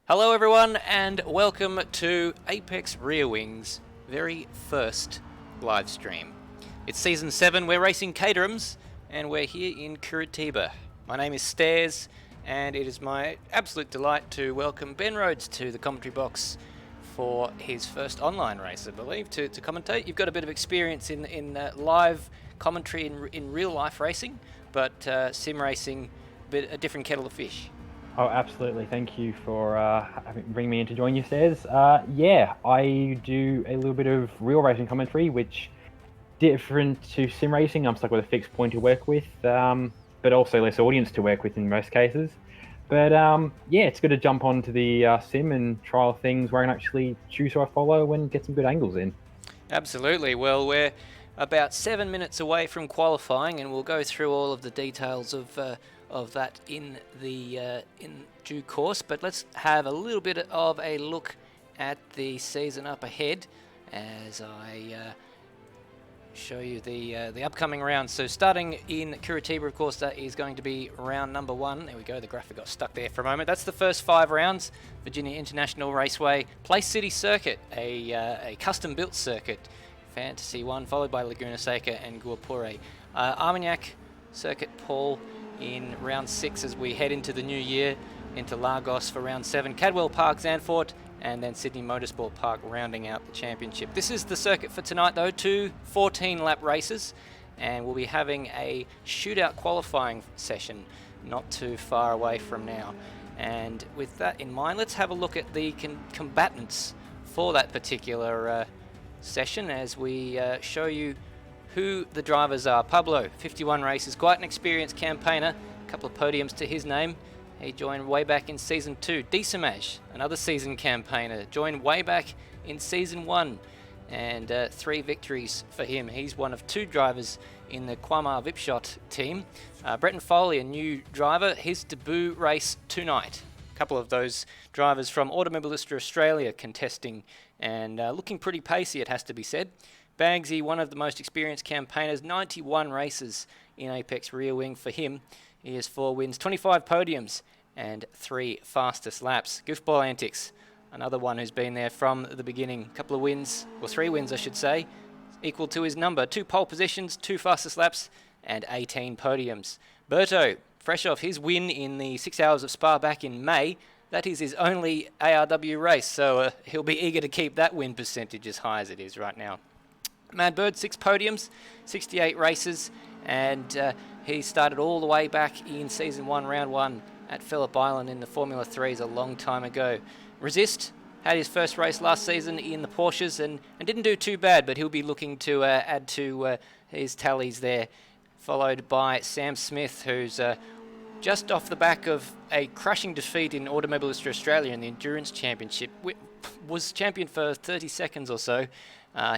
Hello everyone and welcome to Apex Rear Wing's very first live stream. It's season 7, we're racing Caterhams and we're here in Curitiba. My name is Stairs and it is my absolute delight to welcome Ben Rhodes to the commentary box for his first online race, I believe, to commentate. You've got a bit of experience in live commentary in real life racing, but sim racing, a different kettle of fish. Oh, absolutely. Thank you for bringing me in to join you, Stairs. Yeah, I do a little bit of real racing commentary, which different to sim racing. I'm stuck with a fixed point to work with, but also less audience to work with in most cases. But yeah, it's good to jump onto the sim and trial things where I can actually choose who I follow and get some good angles in. Absolutely. Well, we're about 7 minutes away from qualifying, and we'll go through all of the details of that in due course. But let's have a little bit of a look at the season up ahead as I show you the upcoming rounds. So starting in Curitiba, of course, that is going to be round number 1. There we go, the graphic got stuck there for a moment. That's the first 5 rounds. Virginia International Raceway, Place City Circuit, a custom-built circuit. Fantasy 1, followed by Laguna Seca and Guapure. Armagnac Circuit Paul in round 6 as we head into the new year, into Lagos for round 7. Cadwell Park, Zandvoort, and then Sydney Motorsport Park rounding out the championship. This is the circuit for tonight though, 2 14-lap races, and we'll be having a shootout qualifying session not too far away from now. And with that in mind, let's have a look at the combatants for that particular session as we show you who the drivers are. Pablo, 51 races, quite an experienced campaigner, a couple of podiums to his name. He joined way back in Season 2. Disamaj, another seasoned campaigner, joined way back in Season 1, and 3 victories for him. He's one of 2 drivers in the Quamar Vipshot team. Bretton Foley, a new driver, his debut race tonight. A couple of those drivers from Automobilista Australia contesting and looking pretty pacey, it has to be said. Bagsy, one of the most experienced campaigners, 91 races in Apex Rear Wing for him. He has 4 wins, 25 podiums, and 3 fastest laps. Goofball Antics, another one who's been there from the beginning. A couple of wins, or 3 wins I should say, equal to his number. 2 pole positions, 2 fastest laps, and 18 podiums. Berto, fresh off his win in the 6 Hours of Spa back in May. That is his only ARW race, so he'll be eager to keep that win percentage as high as it is right now. Mad Bird, 6 podiums, 68 races, and he started all the way back in Season 1, Round 1 at Phillip Island in the Formula 3s a long time ago. Resist had his first race last season in the Porsches and didn't do too bad, but he'll be looking to add to his tallies there. Followed by Sam Smith, who's just off the back of a crushing defeat in Automobilista Australia in the Endurance Championship. Was champion for 30 seconds or so.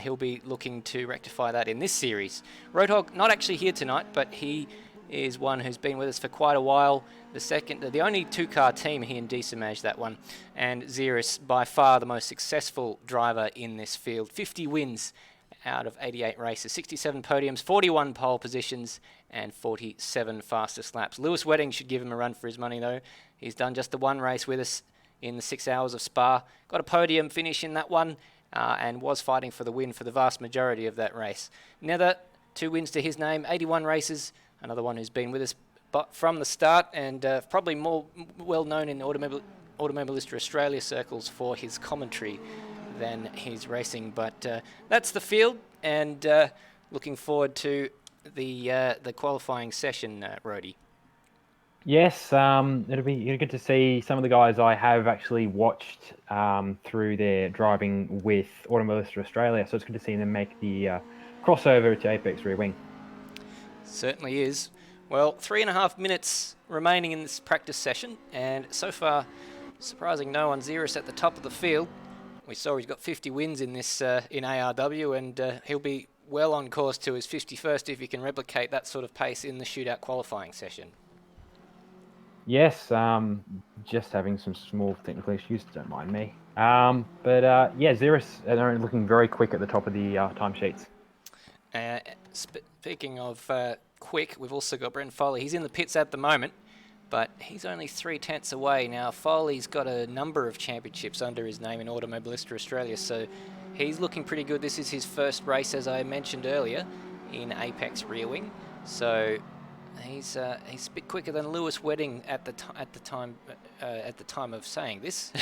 He'll be looking to rectify that in this series. Roadhog, not actually here tonight, but he is one who's been with us for quite a while. The only 2-car team, he and Disamaj, that one. And Ziras, by far the most successful driver in this field. 50 wins out of 88 races, 67 podiums, 41 pole positions, and 47 fastest laps. Lewis Wedding should give him a run for his money, though. He's done just the 1 race with us in the 6 Hours of Spa. Got a podium finish in that one, and was fighting for the win for the vast majority of that race. Nether, 2 wins to his name, 81 races. Another one who's been with us from the start and probably more well known in Automobilista Australia circles for his commentary than his racing. But that's the field, and looking forward to the qualifying session, Rhodey. Yes, it'll be good to see some of the guys I have actually watched through their driving with Automobilista Australia. So it's good to see them make the crossover to Apex Rear Wing. Certainly is. Well, 3.5 minutes remaining in this practice session, and so far, surprising no one, Ziras at the top of the field. We saw he's got 50 wins in this in ARW, and he'll be well on course to his 51st if he can replicate that sort of pace in the shootout qualifying session. Yes, just having some small technical issues, don't mind me. But yeah, Ziras are looking very quick at the top of the timesheets. Speaking of quick, we've also got Brendan Foley. He's in the pits at the moment. but he's only 3/10 away. Now, Foley's got a number of championships under his name in Automobilista Australia, so he's looking pretty good. This is his first race, as I mentioned earlier, in Apex Rear Wing. So he's a bit quicker than Lewis Wedding at the time of saying this.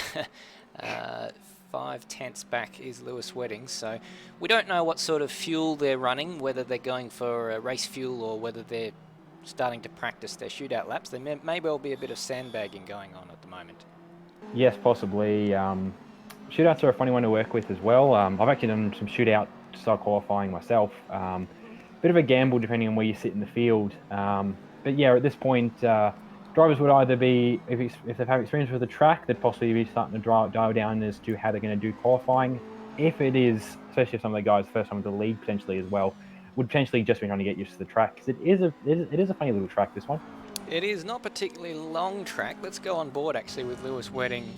5/10 back is Lewis Wedding, so we don't know what sort of fuel they're running, whether they're going for race fuel or whether they're starting to practice their shootout laps. There may well be a bit of sandbagging going on at the moment. Yes, possibly. Shootouts are a funny one to work with as well. I've actually done some shootout style qualifying myself. Bit of a gamble depending on where you sit in the field. But yeah, at this point, drivers would either be, if they've had experience with the track, they'd possibly be starting to dial down as to how they're going to do qualifying. If it is, especially if some of the guys first time with the league potentially as well, would potentially just be trying to get used to the track, because it is a funny little track, this one. It is not particularly long track. Let's go on board actually with Lewis Wedding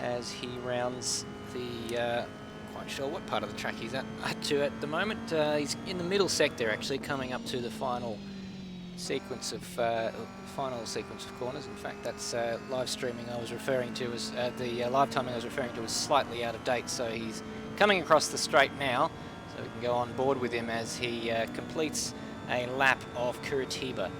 as he rounds the, quite sure what part of the track he's at the moment. He's in the middle sector actually, coming up to the final sequence of corners. In fact, that's live streaming I was referring to as the live timing I was referring to was slightly out of date. So he's coming across the straight now, so we can go on board with him as he completes a lap of Curitiba.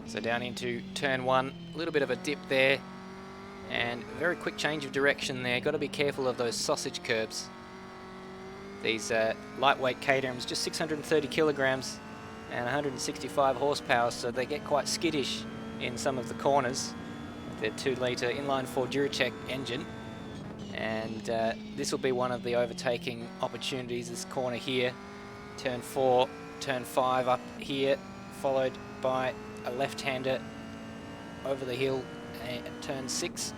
So down into turn 1, a little bit of a dip there, and a very quick change of direction there. Got to be careful of those sausage curbs. These lightweight Caterhams, just 630 kilograms and 165 horsepower, so they get quite skittish in some of the corners. Their 2-litre inline-4 Durachek engine, and this will be one of the overtaking opportunities. This corner here, turn 4, turn 5 up here, followed by a left-hander over the hill at turn 6,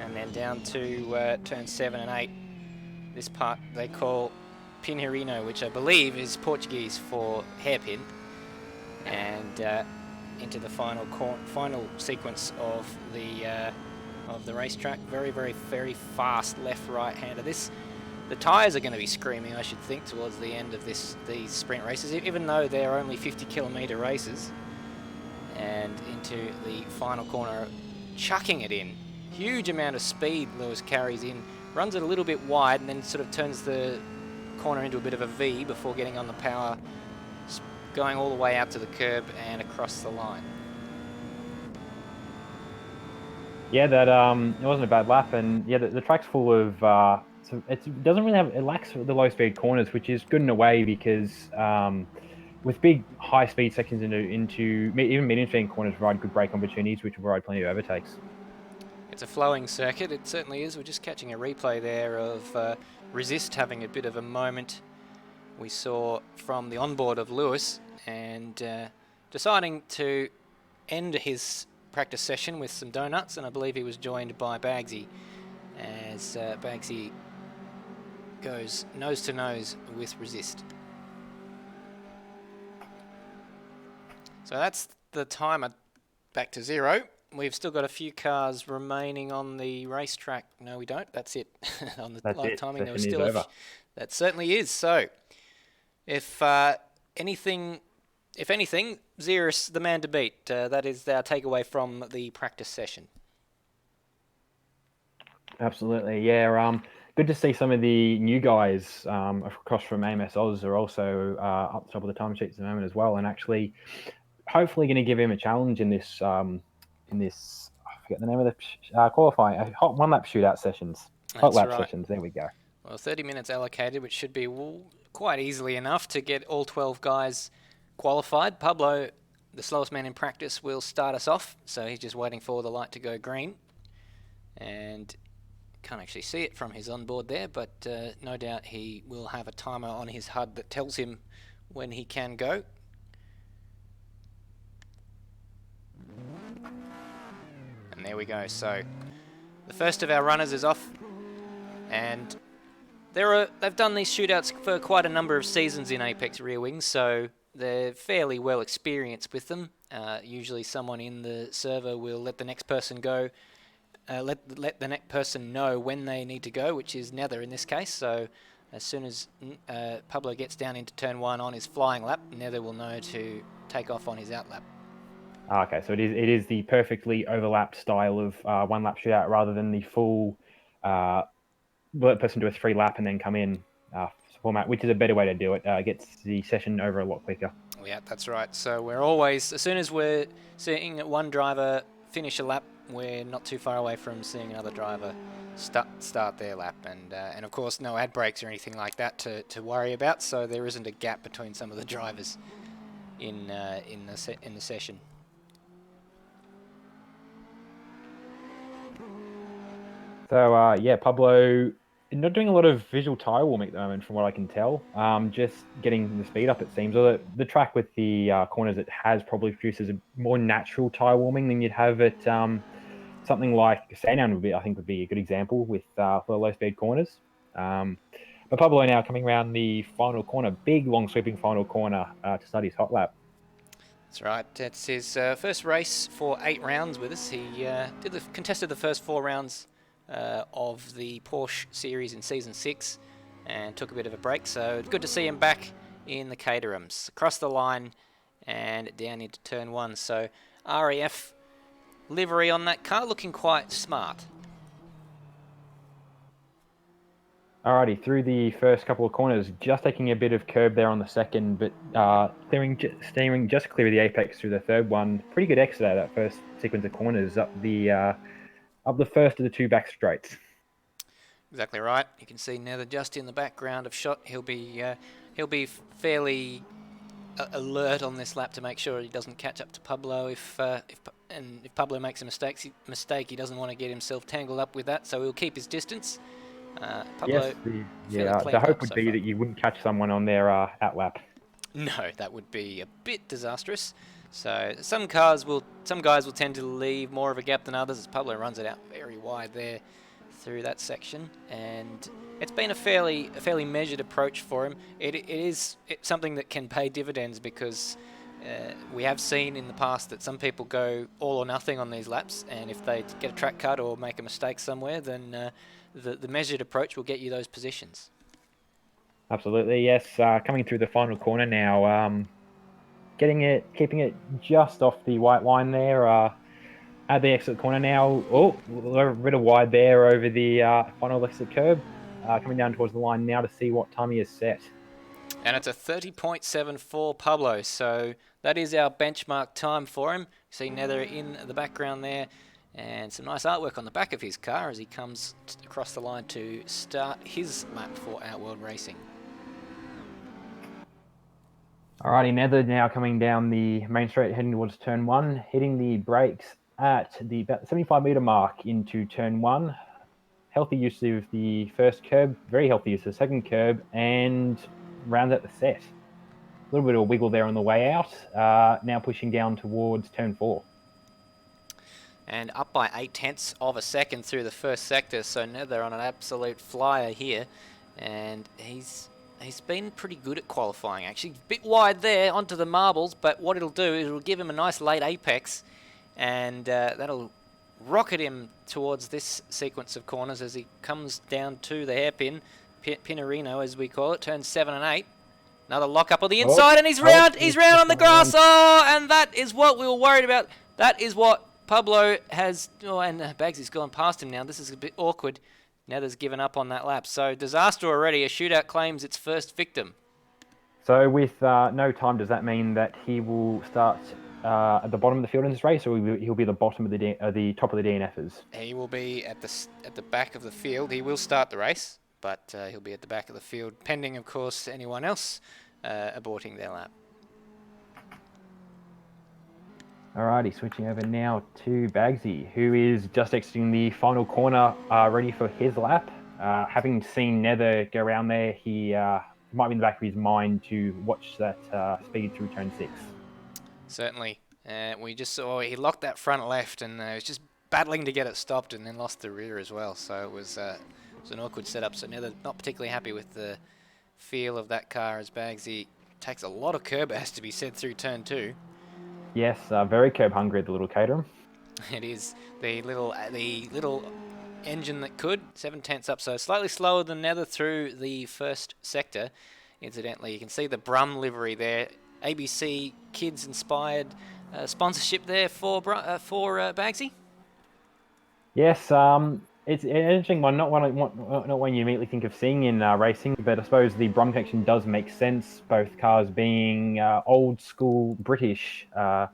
and then down to turn 7 and 8. This part they call Pinheirino, which I believe is Portuguese for hairpin, and into the final sequence of the racetrack. Very fast left-right hander. The tyres are going to be screaming, I should think, towards the end of these sprint races, even though they're only 50-kilometre races. And into the final corner, chucking it in. Huge amount of speed Lewis carries in, runs it a little bit wide, and then sort of turns the corner into a bit of a V before getting on the power, going all the way out to the curb and across the line. Yeah, that it wasn't a bad lap, and yeah, the track's full of. So it doesn't really it lacks the low speed corners, which is good in a way because with big high speed sections into even medium speed corners provide good brake opportunities, which will provide plenty of overtakes. It's a flowing circuit, it certainly is. We're just catching a replay there of Resist having a bit of a moment we saw from the onboard of Lewis, and deciding to end his practice session with some donuts, and I believe he was joined by Bagsy as Bagsy goes nose to nose with Resist. So that's the timer back to 0. We've still got a few cars remaining on the racetrack. No, we don't. That's it. On the live timing, there was still over. That certainly is. So, if anything, Ziras, the man to beat. That is our takeaway from the practice session. Absolutely, yeah. Good to see some of the new guys across from AMS Oz are also up the top of the time sheets at the moment as well, and actually, hopefully, going to give him a challenge in this. I forget the name of the qualifying hot one-lap shootout sessions. Hot lap sessions. There we go. Well, 30 minutes allocated, which should be quite easily enough to get all 12 guys qualified. Pablo, the slowest man in practice, will start us off, so he's just waiting for the light to go green, and can't actually see it from his onboard there, but no doubt he will have a timer on his HUD that tells him when he can go. And there we go. So the first of our runners is off, and they've done these shootouts for quite a number of seasons in Apex Rear Wings, so they're fairly well experienced with them. Usually someone in the server will let the next person go, let the next person know when they need to go, which is Nether in this case. So as soon as Pablo gets down into turn 1 on his flying lap, Nether will know to take off on his out lap. Okay, so it is the perfectly overlapped style of one lap shootout rather than the full let person do a 3 lap and then come in format, which is a better way to do it. Gets the session over a lot quicker. Yeah, that's right. So we're always, as soon as we're seeing one driver finish a lap, we're not too far away from seeing another driver start their lap, and of course no ad breaks or anything like that to worry about. So there isn't a gap between some of the drivers in the session. So yeah, Pablo not doing a lot of visual tire warming at the moment, from what I can tell. Just getting the speed up, it seems. Or the track with the corners, it has probably produces a more natural tire warming than you'd have at something like Sandown would be. I think would be a good example with for low speed corners. But Pablo now coming around the final corner, big long sweeping final corner to start his hot lap. That's right. It's his first race for 8 rounds with us. He contested the first 4 rounds of the Porsche series in season 6 and took a bit of a break. So good to see him back in the Caterhams. Across the line and down into turn 1. So RAF livery on that car, looking quite smart. Alrighty, through the first couple of corners, just taking a bit of curb there on the second, but steering just clear of the apex through the third one. Pretty good exit out of that first sequence of corners up the first of the 2 back straights. Exactly right. You can see Nether just in the background of shot. He'll be fairly alert on this lap to make sure he doesn't catch up to Pablo. If Pablo makes a mistake, he doesn't want to get himself tangled up with that, so he'll keep his distance. Pablo, yes, the hope would be that you wouldn't catch someone on their out lap. No, that would be a bit disastrous. So some guys will tend to leave more of a gap than others, as Pablo runs it out very wide there through that section, and it's been a fairly measured approach for him. It's something that can pay dividends, because we have seen in the past that some people go all or nothing on these laps, and if they get a track cut or make a mistake somewhere, then the measured approach will get you those positions. Absolutely, yes. Coming through the final corner now, keeping it just off the white line there. At the exit corner now. Oh, a bit of wide there over the final exit curb. Coming down towards the line now to see what time he has set. And it's a 30.74 Pablo, so that is our benchmark time for him. You see Nether in the background there, and some nice artwork on the back of his car as he comes across the line to start his lap for Outworld Racing. Alrighty, Nether now coming down the main straight, heading towards turn 1, hitting the brakes at the about 75 meter mark into turn 1. Healthy use of the first curb, very healthy use of the second curb, and rounds out the set. A little bit of a wiggle there on the way out. Now pushing down towards turn 4. And up by 0.8 of a second through the first sector, so Nether on an absolute flyer here, and he's been pretty good at qualifying, actually. A bit wide there onto the marbles, but what it'll do is it'll give him a nice late apex, and that'll rocket him towards this sequence of corners as he comes down to the hairpin, Pinarino as we call it, turns 7 and 8. Another lock up on the inside, and he's round on the grass. Oh, and that is what we were worried about. That is what Pablo has, and Bagsy's gone past him now. This is a bit awkward. Nether's given up on that lap. So disaster already. A shootout claims its first victim. So with no time, does that mean that he will start at the bottom of the field in this race, or he'll be the bottom of the top of the DNFs? He will be at the back of the field. He will start the race, but he'll be at the back of the field, pending, of course, anyone else aborting their lap. Alrighty, switching over now to Bagsy, who is just exiting the final corner, ready for his lap. Having seen Nether go around there, he might be in the back of his mind to watch that speed through turn 6. Certainly. We just saw he locked that front left and was just battling to get it stopped, and then lost the rear as well. So it was an awkward setup. So Nether not particularly happy with the feel of that car, as Bagsy takes a lot of curb, it has to be said, through turn 2. Yes, very curb hungry, the little Caterham. It is the little engine that could. 7/10 up, so slightly slower than Nether through the first sector. Incidentally, you can see the Brum livery there. ABC Kids inspired sponsorship there for Bagsy. Yes, it's an interesting one. Not one you immediately think of seeing in racing, but I suppose the Brum connection does make sense. Both cars being old school British, and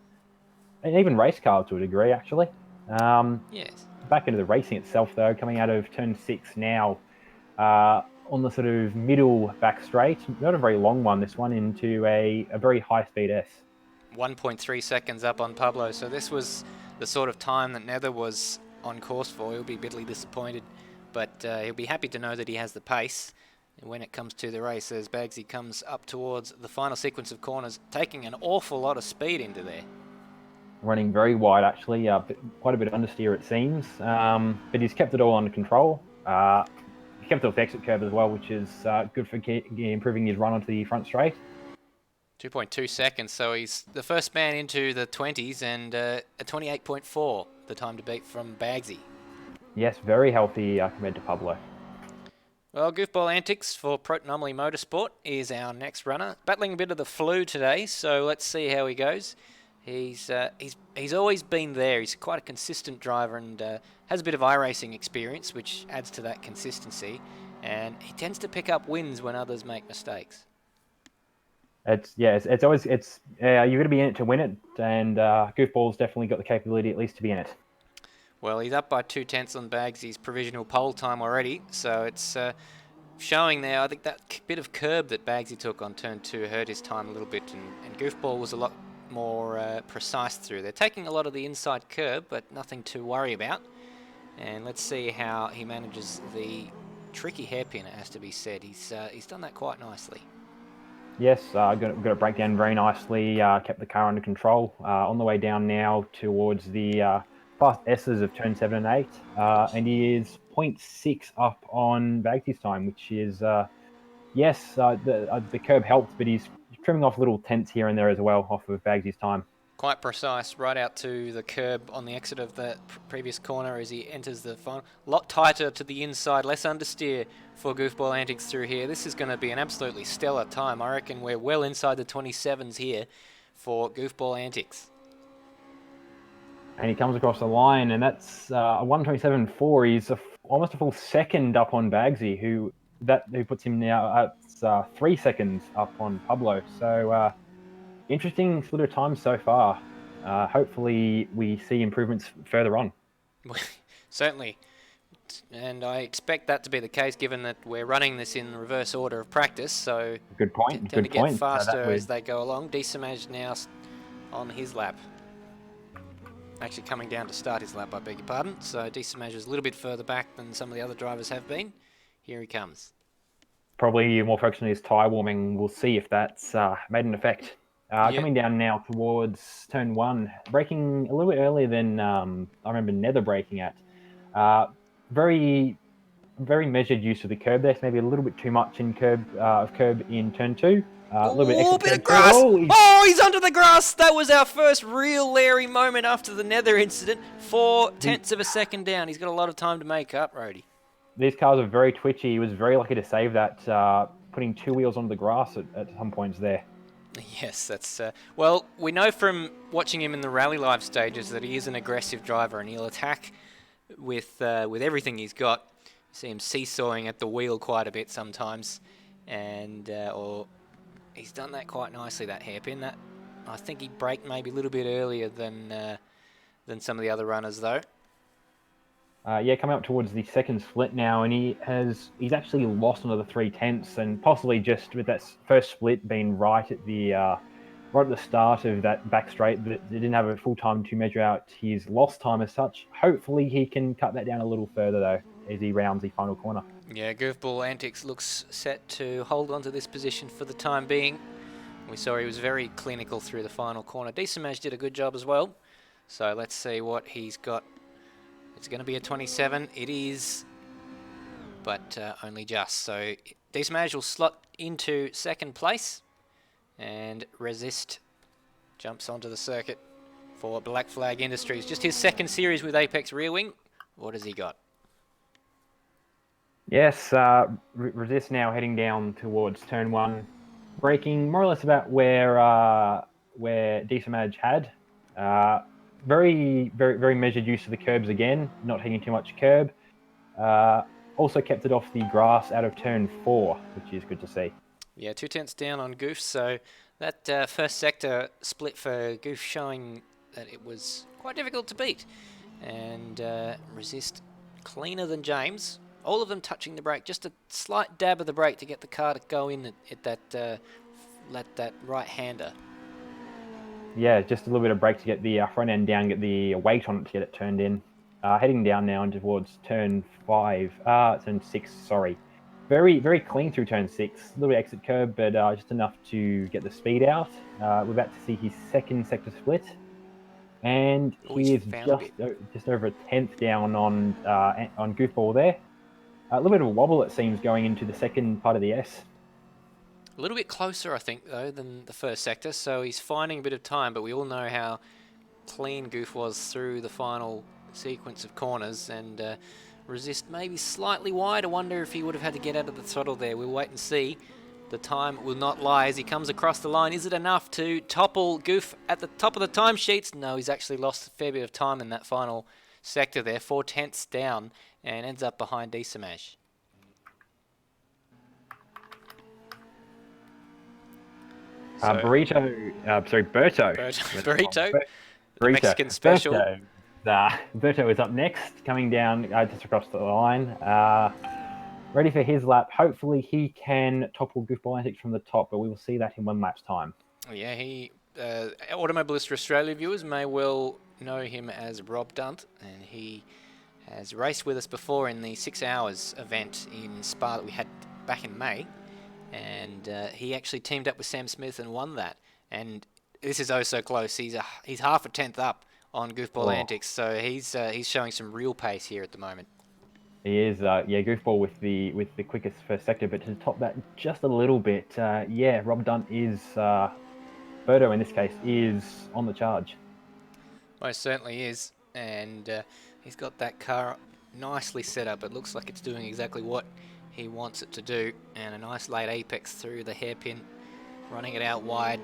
even race cars to a degree, actually. Yes. Back into the racing itself, though, coming out of turn 6 now, on the sort of middle back straight, not a very long one, this one, into a very high speed S. 1.3 seconds up on Pablo, so this was the sort of time that Nether was on course for. He'll be bitterly disappointed, but he'll be happy to know that he has the pace when it comes to the race as Bagsy comes up towards the final sequence of corners, taking an awful lot of speed into there. Running very wide, actually, quite a bit of understeer, it seems, but he's kept it all under control. He kept it off the exit curve as well, which is good for improving his run onto the front straight. 2.2 seconds, so he's the first man into the 20s and a 28.4, the time to beat from Bagsy. Yes, very healthy compared to Pablo. Well, Goofball Antics for Protonomaly Motorsport is our next runner. Battling a bit of the flu today, so let's see how he goes. He's always been there. He's quite a consistent driver and has a bit of iRacing experience, which adds to that consistency. And he tends to pick up wins when others make mistakes. It's always you're going to be in it to win it, and Goofball's definitely got the capability at least to be in it. Well, he's up by 2/10 on Bagsy's provisional pole time already, so it's showing there. I think that bit of curb that Bagsy took on turn 2 hurt his time a little bit, and Goofball was a lot more precise through. They're taking a lot of the inside curb, but nothing to worry about. And let's see how he manages the tricky hairpin, it has to be said. He's done that quite nicely. Yes, got it break down very nicely, kept the car under control. On the way down now towards the fast S's of turn 7 and 8, and he is 0.6 up on Bagsy's time, which is, yes, the curb helped, but he's trimming off little tenths here and there as well off of Bagsy's time. Quite precise, right out to the curb on the exit of the previous corner as he enters the final. A lot tighter to the inside, less understeer for Goofball Antics through here. This is going to be an absolutely stellar time. I reckon we're well inside the 27s here for Goofball Antics. And he comes across the line, and that's a 1:27.4. He's almost a full second up on Bagsy, who puts him now at 3 seconds up on Pablo. So interesting sort of time so far. Hopefully we see improvements further on. Certainly. And I expect that to be the case given that we're running this in reverse order of practice, so good point. Tend to get faster as they go along. Decimage now on his lap. Actually coming down to start his lap, I beg your pardon. So Decimage is a little bit further back than some of the other drivers have been. Here he comes. Probably more focused on his tyre warming. We'll see if that's made an effect. Coming down now towards turn 1, braking a little bit earlier than I remember Nether braking at. Very measured use of the curb there. So maybe a little bit too much in curb in turn 2. A little bit of grass. He's under the grass. That was our first real Larry moment after the Nether incident. 0.4 of a second down. He's got a lot of time to make up, Rody. These cars are very twitchy. He was very lucky to save that, putting 2 wheels onto the grass at some points there. Yes, that's... well, we know from watching him in the Rally Live stages that he is an aggressive driver and he'll attack with everything he's got. You see him seesawing at the wheel quite a bit sometimes. And or he's done that quite nicely, that hairpin. That I think he braked maybe a little bit earlier than some of the other runners, though. Coming up towards the second split now, and he's actually lost another 3/10, and possibly just with that first split being right at the start of that back straight, but it didn't have a full time to measure out his lost time as such. Hopefully he can cut that down a little further though as he rounds the final corner. Yeah, Goofball Antics looks set to hold on to this position for the time being. We saw he was very clinical through the final corner. Decimage did a good job as well, so let's see what he's got. It's going to be a 27. It is, but only just. So Decimage will slot into second place, and Resist jumps onto the circuit for Black Flag Industries. Just his second series with Apex Rear Wing. What has he got? Yes, Resist now heading down towards turn one, braking more or less about where Decimage had. Uh, very measured use of the curbs again, not taking too much curb. Uh, Also kept it off the grass out of turn four, which is good to see. Yeah, 2 tenths down on Goof, so that first sector split for Goof showing that it was quite difficult to beat. And Resist cleaner than James. All of them touching the brake, just a slight dab of the brake to get the car to go in at that right-hander. Yeah, just a little bit of brake to get the front end down, get the weight on it to get it turned in. Heading down now towards turn six, sorry. Very clean through turn six. A little bit exit curb, but just enough to get the speed out. We're about to see his second sector split, and Oh, he's he is found a bit. just over a tenth down on Goofball there. A little bit of a wobble, it seems, going into the second part of the S. A little bit closer, I think, though, than the first sector, so he's finding a bit of time, but we all know how clean Goof was through the final sequence of corners, and Resist maybe slightly wide. I wonder if he would have had to get out of the throttle there. We'll wait and see. The time will not lie as he comes across the line. Is it enough to topple Goof at the top of the timesheets? No, he's actually lost a fair bit of time in that final sector there. 4 tenths down and ends up behind Decimage. Berto. Burrito, the Burrito. Mexican special. Berto is up next, coming down just across the line. Ready for his lap. Hopefully he can topple Goofball Antics from the top, but we will see that in 1 lap's time. Yeah, Automobilista Australia viewers may well know him as Rob Dunt, and he has raced with us before in the 6 hours event in Spa that we had back in May, and he actually teamed up with Sam Smith and won that. And this is oh so close. He's half a tenth up on Goofball Antics, so he's showing some real pace here at the moment. He is, Goofball with the quickest first sector, but to top that just a little bit, Rob Dunt is, Berto in this case, is on the charge. Most certainly is, and he's got that car nicely set up. It looks like it's doing exactly what he wants it to do, and a nice late apex through the hairpin, running it out wide.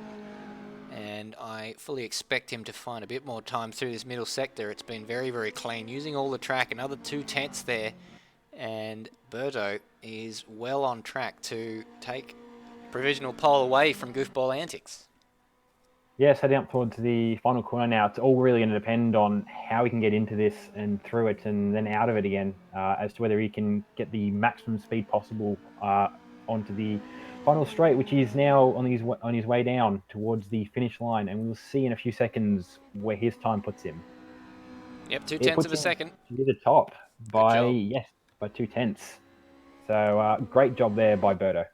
And I fully expect him to find a bit more time through this middle sector. It's been very clean, using all the track. Another 2 tenths there, and Berto is well on track to take provisional pole away from Goofball Antics. Yes, heading up towards the final corner now. It's all really going to depend on how he can get into this and through it and then out of it again, as to whether he can get the maximum speed possible onto the final straight, which is now on his way down towards the finish line. And we'll see in a few seconds where his time puts him. Yep, 2 tenths of a second. To the top by 2 tenths. So great job there by Berto.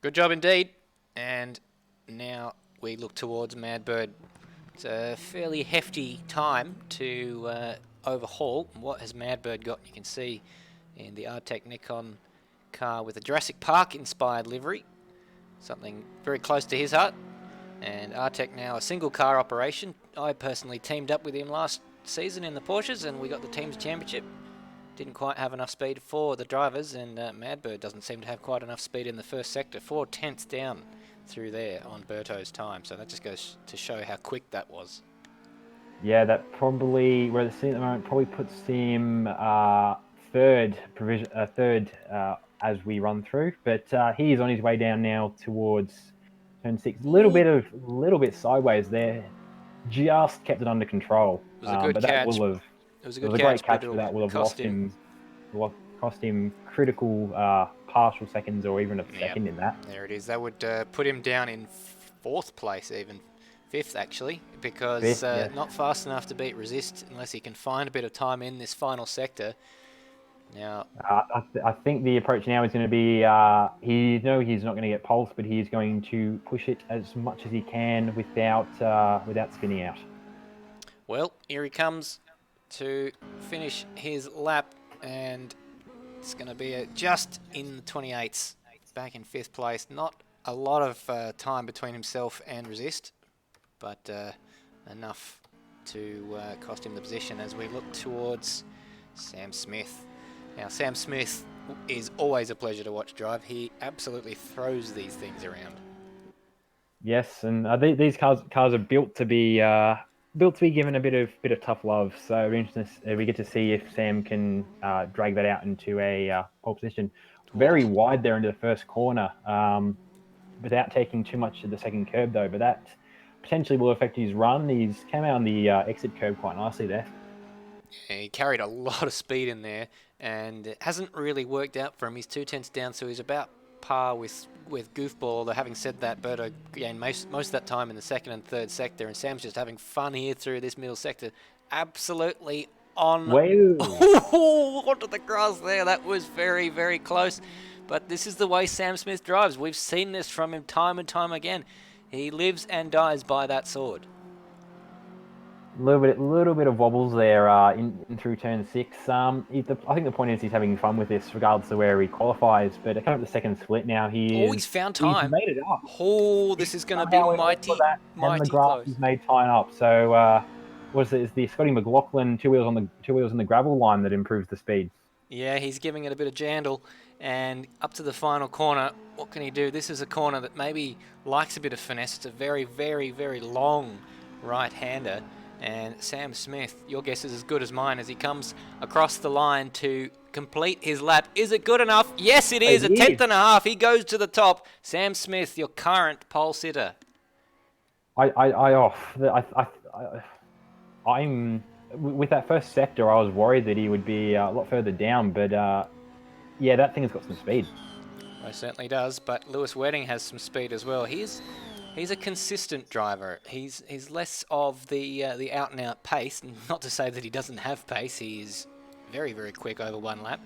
Good job indeed. And now we look towards Madbird. It's a fairly hefty time to overhaul. What has Madbird got? You can see in the Artec Nikon car with a Jurassic Park inspired livery. Something very close to his heart. And Artec now a single car operation. I personally teamed up with him last season in the Porsches, and we got the team's championship. Didn't quite have enough speed for the drivers, and Madbird doesn't seem to have quite enough speed in the first sector. 4 tenths down through there on Berto's time, so that just goes to show how quick that was. Yeah, that probably, where the scene at the moment, probably puts him third as we run through. But he is on his way down now towards turn 6. Little bit sideways there. Just kept it under control. It was a good catch. It was a great catch, but that will have cost him critical partial seconds or even a second in that. There it is. That would put him down in 4th place, even 5th actually, because not fast enough to beat Resist unless he can find a bit of time in this final sector. Now, I think the approach now is going to be he's not going to get pulse, but he's going to push it as much as he can without spinning out. Well, here he comes to finish his lap, and it's going to be just in the 28s, back in 5th place. Not a lot of time between himself and Resist, but enough to cost him the position as we look towards Sam Smith. Now, Sam Smith is always a pleasure to watch drive. He absolutely throws these things around. Yes, and these cars are built to be given a bit of tough love. So it'll be interesting we get to see if Sam can drag that out into a pole position. Very Whoa. wide there into the first corner, without taking too much to the second curb though. But that potentially will affect his run. He's came out on the exit curb quite nicely there. Yeah, he carried a lot of speed in there, and it hasn't really worked out for him. He's 2 tenths down, so he's about par with Goofball. Although having said that, Berto gained most of that time in the second and third sector, and Sam's just having fun here through this middle sector. Absolutely on onto the grass there. That was very, very close. But this is the way Sam Smith drives. We've seen this from him time and time again. He lives and dies by that sword. Little bit of wobbles there in through turn 6. I think the point is he's having fun with this, regardless of where he qualifies. But coming up the second split now, He's found time. He's made it up. Oh, this is going to be mighty, and the mighty grass close. is made time up. So was it? Is the Scotty McLaughlin two wheels on the gravel line that improves the speed? Yeah, he's giving it a bit of jandle, and up to the final corner. What can he do? This is a corner that maybe likes a bit of finesse. It's a very, very, very long right-hander. And Sam Smith, your guess is as good as mine as he comes across the line to complete his lap. Is it good enough? Yes, it is. A tenth and a half. He goes to the top. Sam Smith, your current pole sitter. I'm with that first sector. I was worried that he would be a lot further down, but yeah, that thing has got some speed. Most certainly does. But Lewis Wedding has some speed as well. He's a consistent driver. He's less of the out and out pace. Not to say that he doesn't have pace. He is very, very quick over one lap,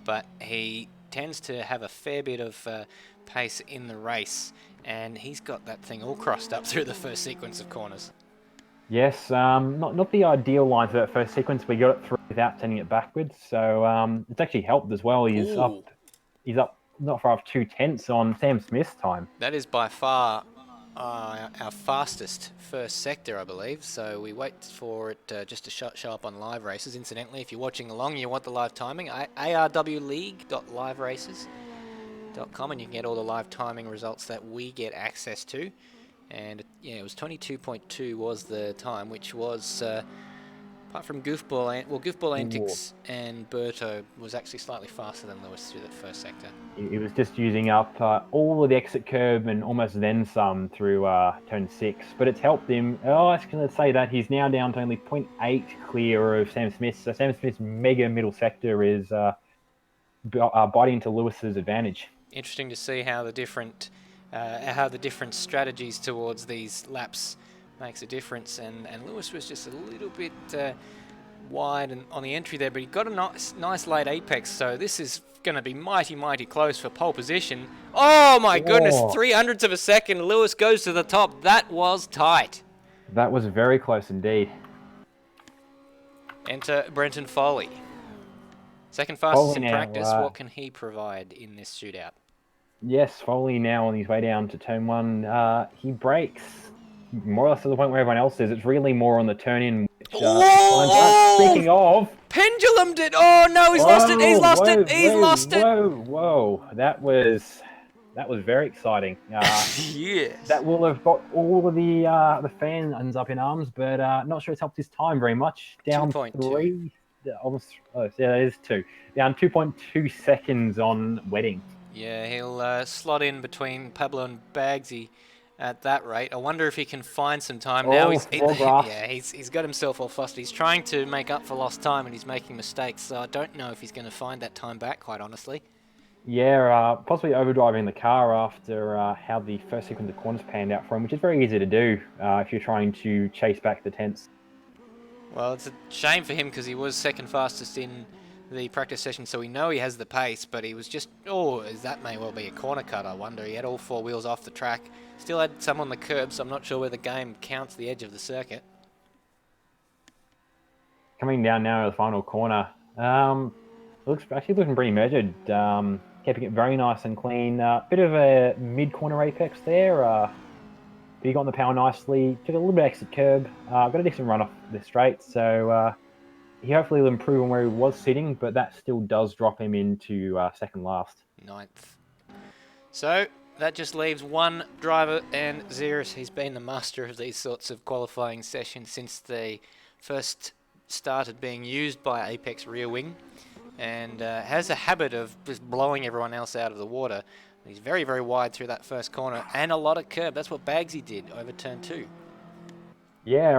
but he tends to have a fair bit of pace in the race, and he's got that thing all crossed up through the first sequence of corners. Yes, not the ideal line for that first sequence. We got it through without sending it backwards, so it's actually helped as well. He's up not far off 2 tenths on Sam Smith's time. That is by far our fastest first sector, I believe. So we wait for it just to show up on live races. Incidentally, if you're watching along, you want the live timing, arwleague.liveраces.com, and you can get all the live timing results that we get access to. And yeah, it was 22.2 was the time, which was apart from Goofball Antics and Berto was actually slightly faster than Lewis through that first sector. He was just using up all of the exit curb and almost then some through turn 6, but it's helped him. Oh, I was going to say that he's now down to only 0.8 clear of Sam Smith. So Sam Smith's mega middle sector is biting into Lewis's advantage. Interesting to see how the different strategies towards these laps makes a difference, and Lewis was just a little bit wide and on the entry there, but he got a nice late apex, so this is going to be mighty close for pole position. Oh my goodness, 300ths of a second. Lewis goes to the top. That was tight. That was very close indeed. Enter Brenton Foley. Second fastest in practice. What can he provide in this shootout? Yes, Foley now on his way down to turn 1. He brakes more or less to the point where everyone else is. It's really more on the turn-in. Speaking of... Pendulumed it! Oh no, he's lost it! He's lost it! He's lost it! Whoa. That was very exciting. Yes. That will have got all of the fans up in arms, but not sure it's helped his time very much. Down 3... Almost... Oh, yeah, that is 2. Down 2.2 seconds on Wedding. Yeah, he'll slot in between Pablo and Bagsy at that rate. I wonder if he can find some time now. He's got himself all flustered. He's trying to make up for lost time, and he's making mistakes. So I don't know if he's going to find that time back, quite honestly. Yeah, possibly overdriving the car after how the first sequence of corners panned out for him, which is very easy to do if you're trying to chase back the tenths. Well, it's a shame for him because he was second fastest in the practice session, so we know he has the pace, but he was just, that may well be a corner cut, I wonder. He had all 4 wheels off the track, still had some on the curb, so I'm not sure where the game counts the edge of the circuit. Coming down now to the final corner, looking pretty measured, keeping it very nice and clean. Bit of a mid-corner apex there, but he got on the power nicely, took a little bit of exit curb, got a decent run off the straight, so he hopefully will improve on where he was sitting, but that still does drop him into second last. 9th. So that just leaves one driver, and Ziras. He's been the master of these sorts of qualifying sessions since they first started being used by Apex Rear Wing, and has a habit of just blowing everyone else out of the water. He's very, very wide through that first corner, and a lot of curb. That's what Bagsy did over turn 2. Yeah,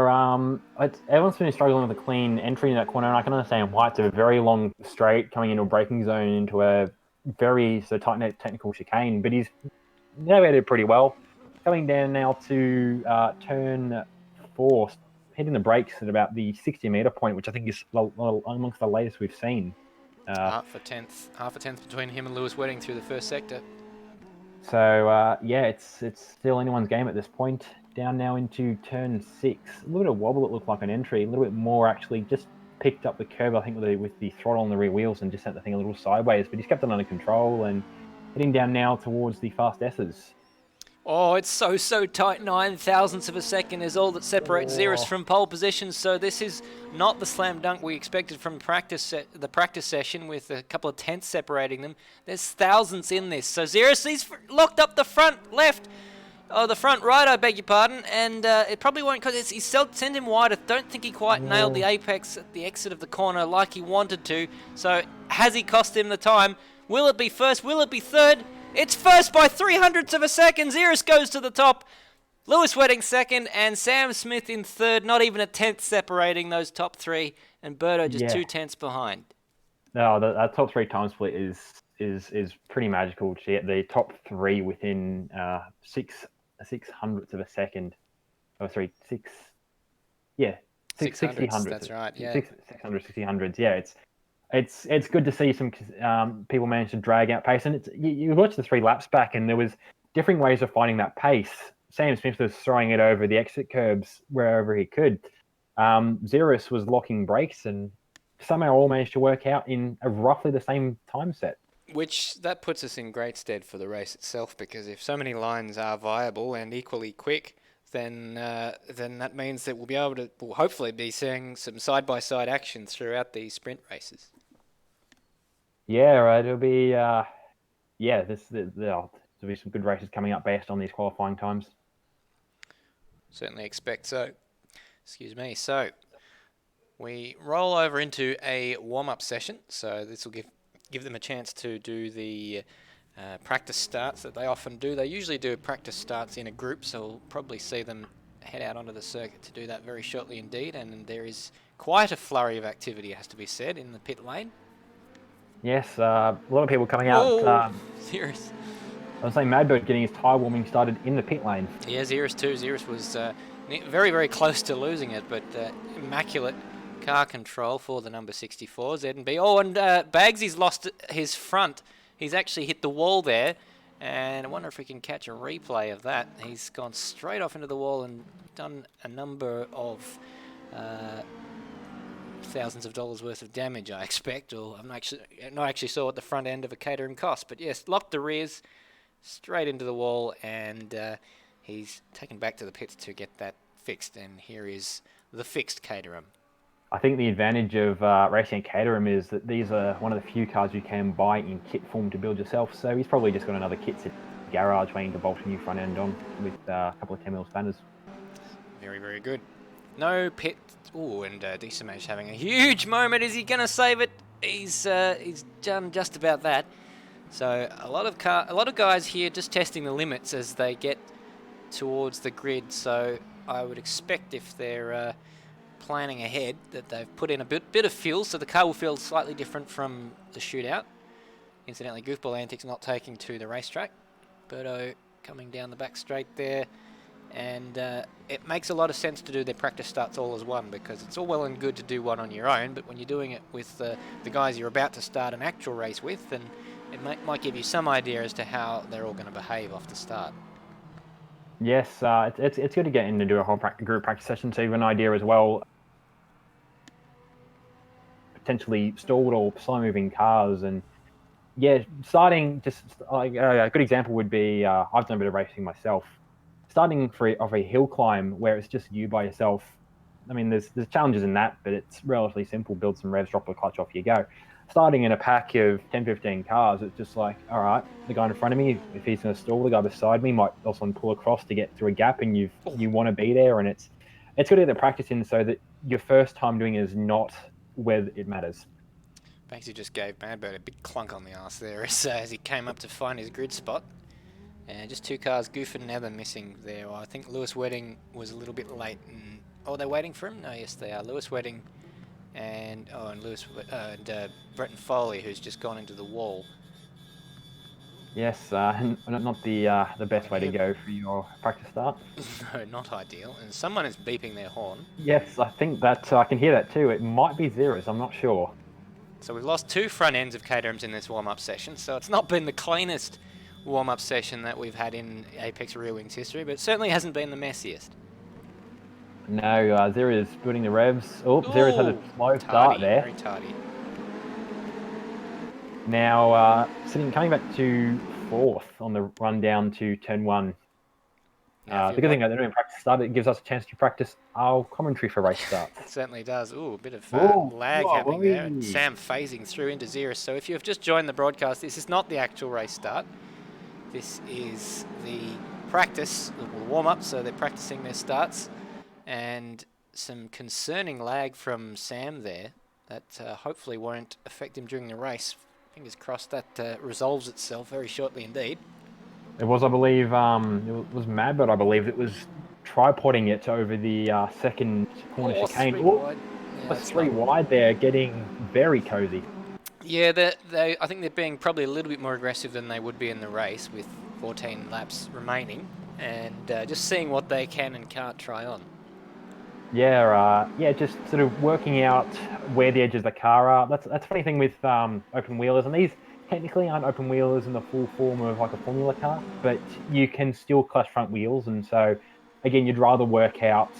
everyone's been struggling with a clean entry in that corner, and I can understand why. It's a very long straight coming into a braking zone into a very tight technical chicane, but he's navigated it pretty well. Coming down now to turn 4, hitting the brakes at about the 60-meter point, which I think is amongst the latest we've seen. Half a tenth between him and Lewis Wedding through the first sector. So yeah, it's still anyone's game at this point. Down now into turn 6, a little bit of wobble. It looked like an entry, a little bit more actually. Just picked up the curb, I think, with the throttle on the rear wheels and just sent the thing a little sideways. But he's kept it under control and heading down now towards the fast S's. Oh, it's so tight. 9,000ths of a second is all that separates Ziras from pole position. So this is not the slam dunk we expected from the practice session with a couple of tenths separating them. There's thousandths in this. So Ziras, he's locked up the front left. Oh, the front right, I beg your pardon. And it probably won't, because he sent him wide. I don't think he quite nailed the apex at the exit of the corner like he wanted to. So has he cost him the time? Will it be first? Will it be third? It's first by 300ths of a second. Ziras goes to the top. Lewis Wedding second, and Sam Smith in third. Not even a tenth separating those top three, and Berto just 2 tenths behind. No, that top 3 time split is pretty magical to get the top 3 within 6/600ths of a second. Oh, sorry, 60 hundredths. That's right. Yeah, 660 hundredths. Yeah, it's good to see some people manage to drag out pace, and you watch the 3 laps back, and there was differing ways of finding that pace. Sam Smith was throwing it over the exit curbs wherever he could. Ziras was locking brakes, and somehow all managed to work out in roughly the same time set. Which that puts us in great stead for the race itself, because if so many lines are viable and equally quick, then that means that we'll hopefully be seeing some side-by-side action throughout these sprint races. Yeah, right. It'll be there'll be some good races coming up based on these qualifying times. Certainly expect so. Excuse me. So we roll over into a warm-up session. So this will give them a chance to do the practice starts that they often do. They usually do practice starts in a group, so we'll probably see them head out onto the circuit to do that very shortly indeed. And there is quite a flurry of activity, has to be said, in the pit lane. Yes, a lot of people coming out. Ziras. I was saying Madbird getting his tyre warming started in the pit lane. Yeah, Ziras too. Ziras was very, very close to losing it, but immaculate car control for the number 64, Z&B. Oh, and Bagsy's lost his front. He's actually hit the wall there, and I wonder if we can catch a replay of that. He's gone straight off into the wall and done a number of thousands of dollars worth of damage, I expect, or I'm not actually sure what the front end of a Caterham cost, but yes, locked the rears straight into the wall, and he's taken back to the pits to get that fixed, and here is the fixed Caterham. I think the advantage of racing at Caterham is that these are one of the few cars you can buy in kit form to build yourself, so he's probably just got another kit set garage waiting to bolt a new front end on with a couple of 10mm spanners. Very, very good. No pit. Ooh, and Decimage having a huge moment. Is he going to save it? He's done just about that. So a lot of guys here just testing the limits as they get towards the grid. So I would expect, if they're planning ahead, that they've put in a bit of fuel, so the car will feel slightly different from the shootout. Incidentally, Goofball Antics not taking to the racetrack. Berto coming down the back straight there. And it makes a lot of sense to do their practice starts all as one, because it's all well and good to do one on your own, but when you're doing it with the guys you're about to start an actual race with, then it might give you some idea as to how they're all going to behave off the start. Yes, it's good to get in to do a whole group practice session, so you have an idea as well. Potentially stalled or slow-moving cars, and yeah, starting just like a good example would be I've done a bit of racing myself. Starting off a hill climb where it's just you by yourself, I mean, there's challenges in that, but it's relatively simple. Build some revs, drop the clutch, off you go. Starting in a pack of 10, 15 cars, it's just like, all right, the guy in front of me, if he's going to stall, the guy beside me might also pull across to get through a gap, and you want to be there, and it's good to get the practice in so that your first time doing it is not where it matters. Banksy just gave Madbird a big clunk on the arse there as he came up to find his grid spot. And just 2 cars, Goof and Nether, missing there. Well, I think Lewis Wedding was a little bit late. Oh, they're waiting for him? No, yes, they are. Lewis Wedding and Bretton Foley, who's just gone into the wall. Yes, not the best way to go for your practice start. No, not ideal. And someone is beeping their horn. Yes, I think that I can hear that too. It might be Ziras, I'm not sure. So we've lost 2 front ends of Caterhams in this warm-up session, so it's not been the cleanest warm-up session that we've had in Apex Rear Wings history, but it certainly hasn't been the messiest. No, Ziras building the revs. Oh, Ziras had a slow start there. Very tardy. Now, coming back to 4th on the run down to turn 1. The good thing that they're doing practice start, it gives us a chance to practice our commentary for race starts. It certainly does. Ooh, a bit of lag happening there. Sam phasing through into Ziras. So if you've just joined the broadcast, this is not the actual race start. This is the practice, the warm-up, so they're practicing their starts. And some concerning lag from Sam there that hopefully won't affect him during the race. Fingers crossed that resolves itself very shortly indeed. It was, I believe, it was Madbird, I believe, it was tripoding it over the second corner chicane. 3 wide. Yeah, 3 wide there, getting very cozy. Yeah, I think they're being probably a little bit more aggressive than they would be in the race with 14 laps remaining, and just seeing what they can and can't try on. Yeah, just sort of working out where the edges of the car are. That's a funny thing with open wheelers, and these technically aren't open wheelers in the full form of like a Formula car, but you can still clutch front wheels, and so again, you'd rather work out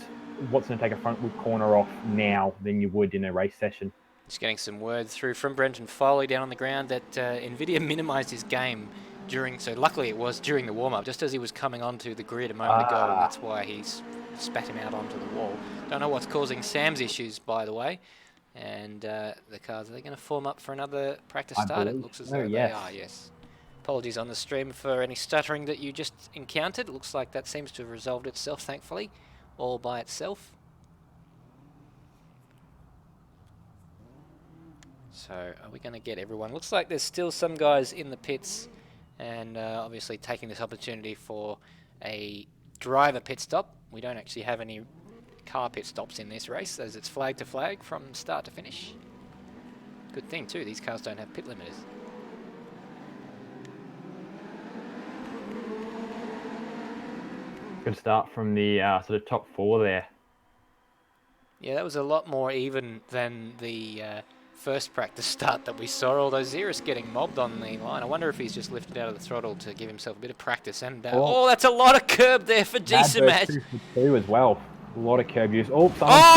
what's going to take a front wheel corner off now than you would in a race session. Just getting some word through from Brenton Foley down on the ground that NVIDIA minimised his game so luckily it was during the warm-up, just as he was coming onto the grid a moment ago, and that's why he's spat him out onto the wall. Don't know what's causing Sam's issues, by the way. And the cars, are they going to form up for another practice start? It looks as though they are, yes. Apologies on the stream for any stuttering that you just encountered. It looks like that seems to have resolved itself, thankfully, all by itself. So are we going to get everyone? Looks like there's still some guys in the pits, and obviously taking this opportunity for a driver pit stop. We don't actually have any car pit stops in this race, as it's flag to flag from start to finish. Good thing too, these cars don't have pit limiters. Good start from the sort of top 4 there. Yeah, that was a lot more even than the first practice start that we saw, although Ziras getting mobbed on the line. I wonder if he's just lifted out of the throttle to give himself a bit of practice. And that's a lot of curb there for G-Samad. 2 as well. A lot of curb use. Oh,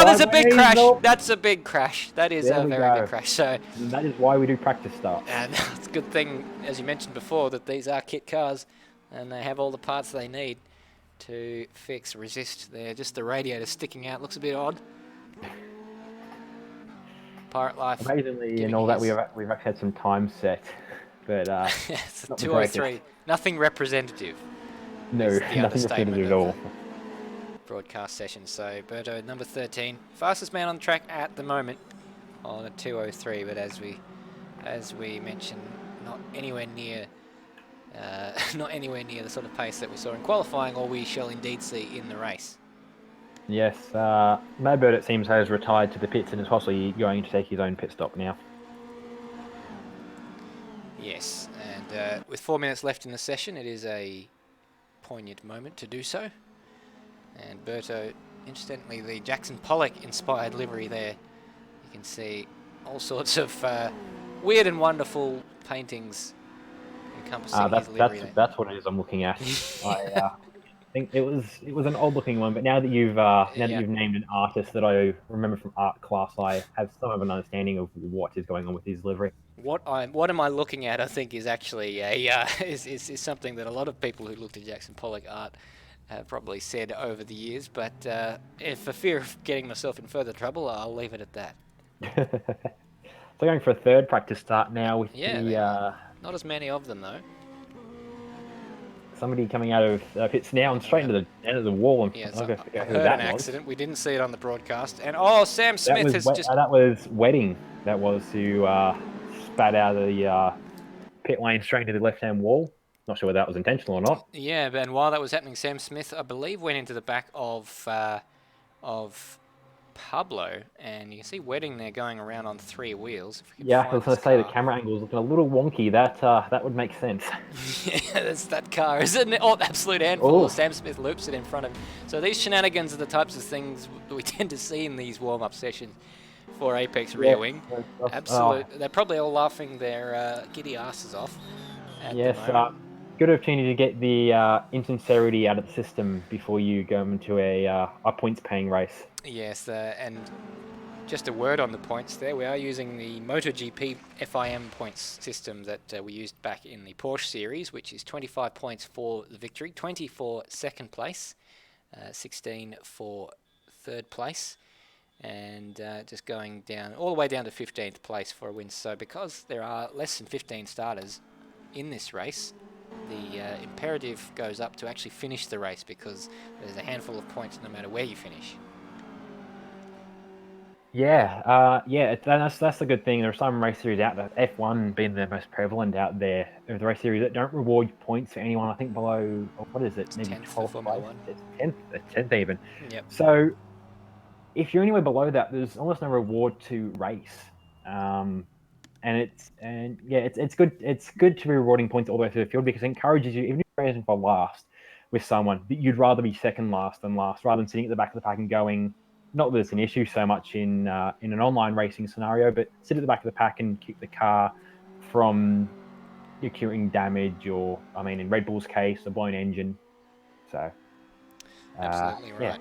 there's a big crash. That's a big crash. That is a very big crash. So and that is why we do practice starts. And it's a good thing, as you mentioned before, that these are kit cars and they have all the parts they need to fix, resist. There, just the radiator sticking out looks a bit odd. Pirate Life. Amazingly, and all that, we've actually had some time set, but it's 2:03. Nothing representative. No, nothing representative at all. Broadcast session. So Berto, number 13, fastest man on the track at the moment on a 2:03. But as we mentioned, not anywhere near the sort of pace that we saw in qualifying, or we shall indeed see in the race. Yes, Madbird, it seems, has retired to the pits and is possibly going to take his own pit stop now. Yes, and with 4 minutes left in the session, it is a poignant moment to do so. And Berto, incidentally, the Jackson Pollock-inspired livery there. You can see all sorts of weird and wonderful paintings encompassing his livery there. That's what it is I'm looking at. I think it was an odd-looking one, but now that you've named an artist that I remember from art class, I have some of an understanding of what is going on with his livery. What am I looking at? I think is actually is something that a lot of people who looked at Jackson Pollock art probably said over the years, but if for fear of getting myself in further trouble, I'll leave it at that. So going for a third practice start now with Yeah, they the are. Not as many of them, though. somebody coming out of pits now and straight into the end of the wall. And Yes, I'll go figure I out who heard an that was. accident. We didn't see it on the broadcast. And, oh, Sam Smith has just... That was Wedding. That was who spat out of the pit lane straight into the left-hand wall. Not sure whether that was intentional or not. Yeah, and while that was happening, Sam Smith, I believe, went into the back of Pablo, and you can see Wedding there going around on 3 wheels. If we can Yeah, I find was going this to say the car. camera angle is looking a little wonky. That would make sense. Yeah, that's that car, isn't it? Oh, absolute handful. Oh, Sam Smith loops it in front of him. So these shenanigans are the types of things that we tend to see in these warm-up sessions for Apex Rear yeah. Wing. Oh, Absolute. They're probably all laughing their giddy asses off at the yes, moment. good opportunity to get the insincerity out of the system before you go into a points-paying race. Yes, and just a word on the points there. We are using the MotoGP FIM points system that we used back in the Porsche series, which is 25 points for the victory, 20 for second place, 16 for third place, and just going down all the way down to 15th place for a win. So because there are less than 15 starters in this race, the imperative goes up to actually finish the race because there's a handful of points no matter where you finish. Yeah, that's the good thing. There are some race series out there, F1 being the most prevalent out there. There's the race series that don't reward points for anyone, I think, below, what is it, It's maybe 10th for 12th Formula place? One. It's 10th even. Yep. So if you're anywhere below that, there's almost no reward to race. It's good to be rewarding points all the way through the field because it encourages you, even if you're racing for last with someone, you'd rather be second last than last, rather than sitting at the back of the pack and going. Not that it's an issue so much in an online racing scenario, but sit at the back of the pack and keep the car from accruing damage, or I mean, in Red Bull's case, a blown engine. So Absolutely yeah, right.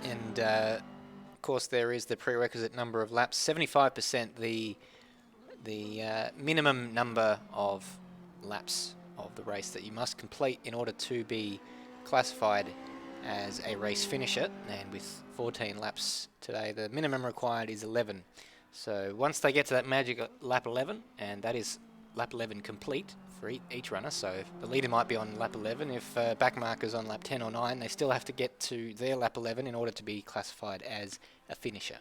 And of course, there is the prerequisite number of laps. 75%, the minimum number of laps of the race that you must complete in order to be classified as a race finisher. And with 14 laps today, the minimum required is 11. So once they get to that magic lap 11, and that is lap 11 complete for each runner, so if the leader might be on lap 11, if back marker's on lap 10 or 9, they still have to get to their lap 11 in order to be classified as a finisher.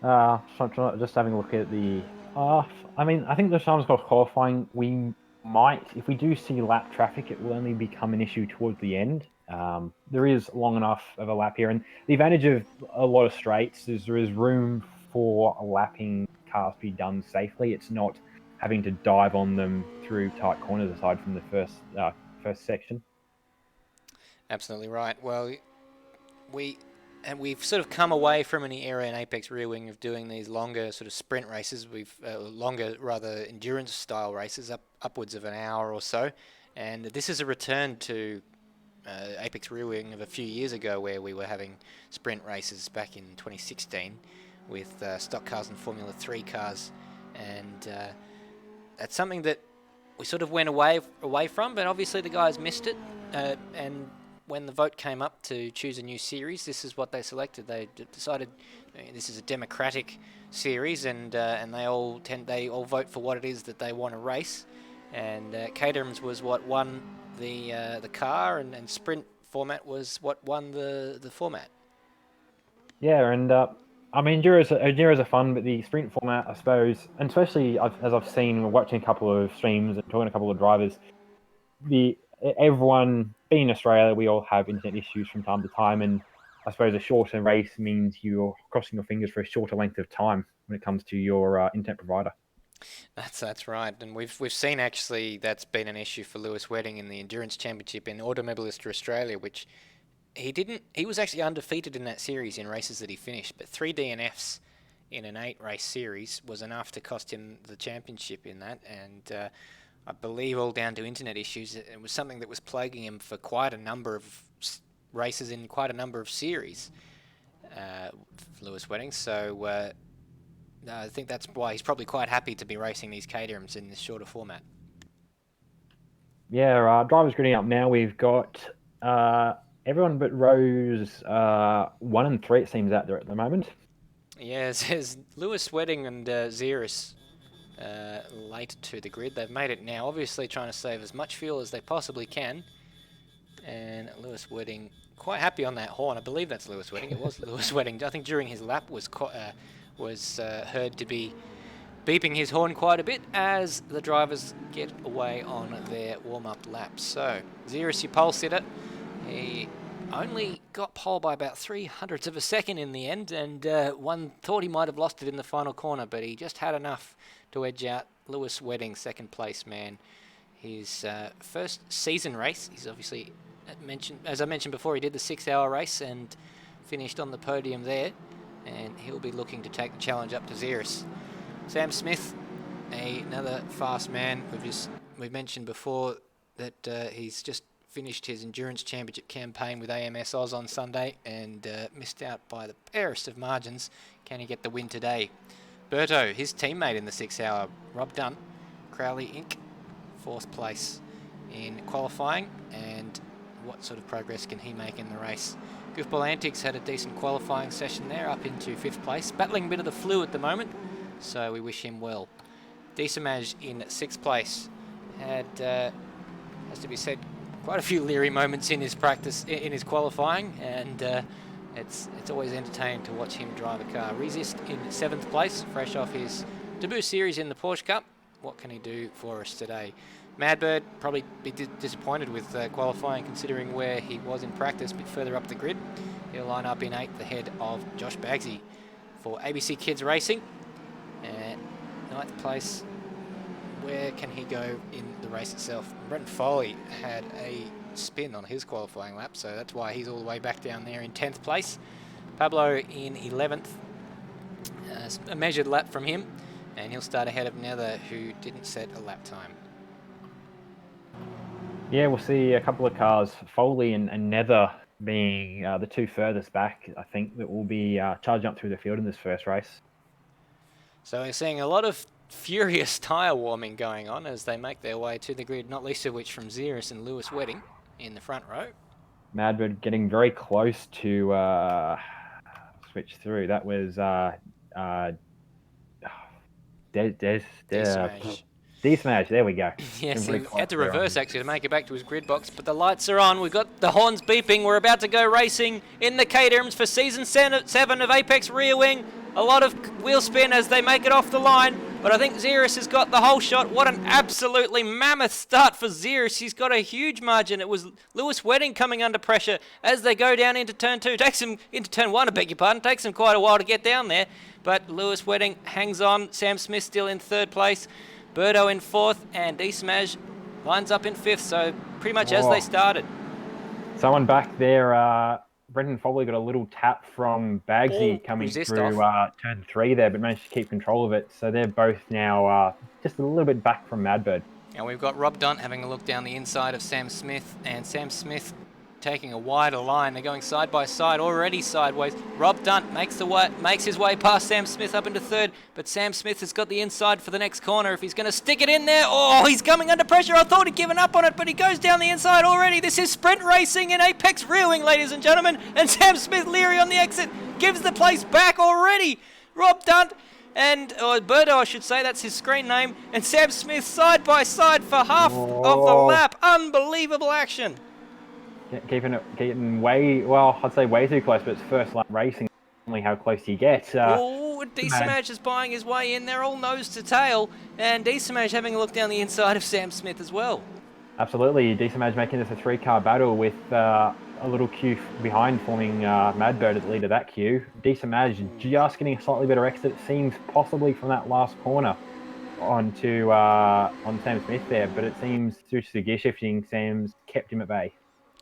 so just having a look at the. I mean, I think the times of qualifying, we might, if we do see lap traffic, it will only become an issue towards the end. There is long enough of a lap here, and the advantage of a lot of straights is there is room for lapping cars to be done safely. It's not having to dive on them through tight corners, aside from the first section. Absolutely right. Well, we've sort of come away from an era in Apex Rear Wing of doing these longer sort of sprint races. We've longer, rather endurance style races, upwards of an hour or so, and this is a return to Apex Rear Wing of a few years ago, where we were having sprint races back in 2016 with stock cars and Formula 3 cars, and that's something that we sort of went away from, but obviously the guys missed it, and when the vote came up to choose a new series, this is what they selected. They decided this is a democratic series, and they all vote for what it is that they want to race. And Caterhams was what won the car, and sprint format was what won the format. Yeah, and I mean, Enduros are fun, but the sprint format, I suppose, and especially as I've seen, watching a couple of streams and talking to a couple of drivers, everyone being in Australia, we all have internet issues from time to time, and I suppose a shorter race means you're crossing your fingers for a shorter length of time when it comes to your internet provider. That's right, and we've seen actually that's been an issue for Lewis Wedding in the Endurance Championship in Automobilista Australia, which he was actually undefeated in that series in races that he finished, but 3 DNFs in an 8-race series was enough to cost him the championship in that, and I believe all down to internet issues. It was something that was plaguing him for quite a number of races in quite a number of series, Lewis Wedding. So I think that's why he's probably quite happy to be racing these Caterhams in this shorter format. Yeah, drivers grading up now. We've got Everyone but Rose 1 and 3, it seems, out there at the moment. Yeah, it says Lewis Wedding and Ziras late to the grid. They've made it now, obviously trying to save as much fuel as they possibly can. And Lewis Wedding quite happy on that horn. I believe that's Lewis Wedding. It was Lewis Wedding. I think during his lap was heard to be beeping his horn quite a bit as the drivers get away on their warm-up laps. So Ziras, your pole sitter, he only got pole by about 300ths of a second in the end, and one thought he might have lost it in the final corner, but he just had enough to edge out Lewis Wedding, second place man. His first season race. He's obviously as I mentioned before, he did the 6-hour race and finished on the podium there, and he'll be looking to take the challenge up to Ziras. Sam Smith, another fast man. We've mentioned before that he's just finished his endurance championship campaign with AMS Oz on Sunday and missed out by the barest of margins. Can he get the win today? Berto, his teammate in the 6-hour, Rob Dunn, Crowley Inc., 4th place in qualifying, and what sort of progress can he make in the race? Goofball Antics had a decent qualifying session there, up into 5th place, battling a bit of the flu at the moment, so we wish him well. Decimage in 6th place had, has to be said, quite a few leery moments in his practice, in his qualifying, and it's always entertaining to watch him drive a car. Resist in 7th place, fresh off his debut series in the Porsche Cup. What can he do for us today? Madbird probably be disappointed with qualifying, considering where he was in practice, a bit further up the grid. He'll line up in 8th ahead of Josh Bagsy for ABC Kids Racing. And 9th place, where can he go in the race itself? Brenton Foley had a spin on his qualifying lap, so that's why he's all the way back down there in 10th place. Pablo in 11th, a measured lap from him, and he'll start ahead of Nether, who didn't set a lap time. Yeah, we'll see a couple of cars, Foley and Nether being the two furthest back, I think, that will be charging up through the field in this first race. So we're seeing a lot of furious tyre warming going on as they make their way to the grid, not least of which from Ziras and Lewis Wedding in the front row. Madbird getting very close to switch through. That was D-Smash, there we go. Yes, he had to reverse actually to make it back to his grid box, but the lights are on. We've got the horns beeping. We're about to go racing in the Caterhams for Season 7 of Apex Rear Wing. A lot of wheel spin as they make it off the line, but I think Ziras has got the whole shot. What an absolutely mammoth start for Ziras. He's got a huge margin. It was Lewis Wedding coming under pressure as they go down into Turn 2. Takes him into Turn 1, I beg your pardon. Takes him quite a while to get down there, but Lewis Wedding hangs on. Sam Smith still in 3rd place. Birdo in 4th, and D-Smash lines up in 5th, so pretty much as they started. Someone back there, Brendan Foley got a little tap from Bagsy coming through Turn 3 there, but managed to keep control of it. So they're both now just a little bit back from Madbird. And we've got Rob Dunt having a look down the inside of Sam Smith, and Sam Smith taking a wider line. They're going side by side, already sideways. Rob Dunt makes his way past Sam Smith up into 3rd, but Sam Smith has got the inside for the next corner. If he's going to stick it in there, oh, he's coming under pressure. I thought he'd given up on it, but he goes down the inside already. This is sprint racing in Apex Rear Wing, ladies and gentlemen, and Sam Smith leery on the exit gives the place back already. Rob Dunt and Birdo, I should say, that's his screen name, and Sam Smith side by side for half of the lap. Unbelievable action. Getting way, well, I'd say way too close, but it's first lap racing, only how close you get. D-Smash is buying his way in. They're all nose to tail, and D-Smash having a look down the inside of Sam Smith as well. Absolutely, D-Smash making this a 3-car battle with a little queue behind, forming Madbird at the lead of that queue. D-Smash just getting a slightly better exit, it seems, possibly from that last corner on Sam Smith there, but it seems through to the gear shifting, Sam's kept him at bay.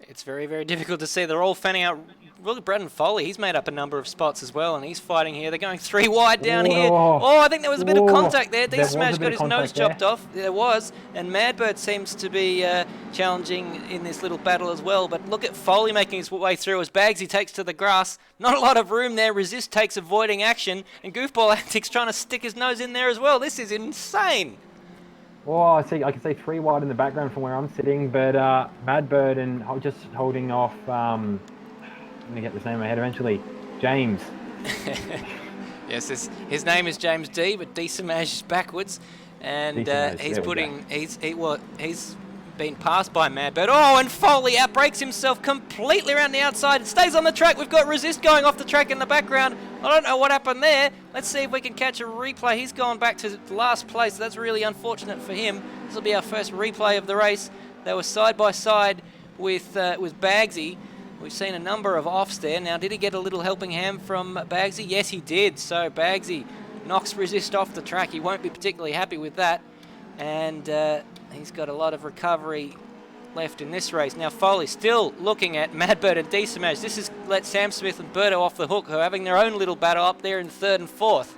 It's very, very difficult to see. They're all fanning out. Look at Braden Foley. He's made up a number of spots as well, and he's fighting here. They're going 3 wide down here. Oh, I think there was a bit of contact there. D-Smash got his nose chopped off. There was. And Madbird seems to be challenging in this little battle as well. But look at Foley making his way through as Bagsy takes to the grass. Not a lot of room there. Resist takes avoiding action. And Goofball Antics trying to stick his nose in there as well. This is insane. Oh, I can see 3 wide in the background from where I'm sitting, but Madbird and just holding off. I'm gonna get this name in my head eventually. James. Yes, his name is James D, but D smashed backwards, and he's There we go. putting he's been passed by Madbird. Oh, and Foley outbrakes himself completely around the outside. It stays on the track. We've got Resist going off the track in the background. I don't know what happened there. Let's see if we can catch a replay. He's gone back to last place. That's really unfortunate for him. This will be our first replay of the race. They were side by side with Bagsy. We've seen a number of offs there. Now, did he get a little helping hand from Bagsy? Yes, he did. So Bagsy knocks Resist off the track. He won't be particularly happy with that. And he's got a lot of recovery left in this race. Now, Foley still looking at Madbird and Desamage. This has let Sam Smith and Berto off the hook, who are having their own little battle up there in third and fourth,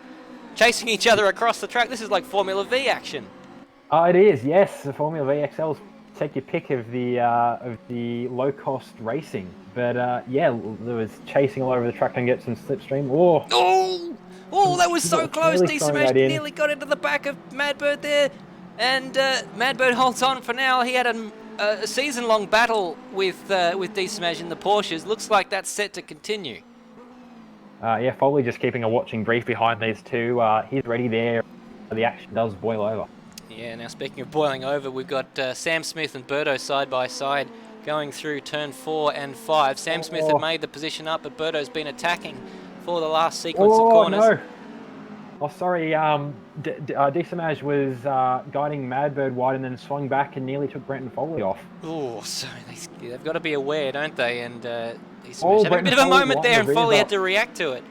chasing each other across the track. This is like Formula V action. Oh, it is, yes. The Formula VXL's take your pick of the low-cost racing. But yeah, there was chasing all over the track and get some slipstream. Oh, that was so close. Really Desamage nearly got into the back of Madbird there. And Madbird holds on for now. He had a season-long battle with Desamage in the Porsches. Looks like that's set to continue. Yeah, Foley just keeping a watching brief behind these two. He's ready there. The action does boil over. Yeah, now speaking of boiling over, we've got Sam Smith and Berto side by side going through turn 4 and 5. Sam Smith had made the position up, but Berto's been attacking for the last sequence of corners. No. Oh, sorry. Desamage was guiding Madbird wide and then swung back and nearly took Brenton Foley off. Oh, so they've got to be aware, don't they? And Desamage had a bit of a moment there, and Foley had to react to it.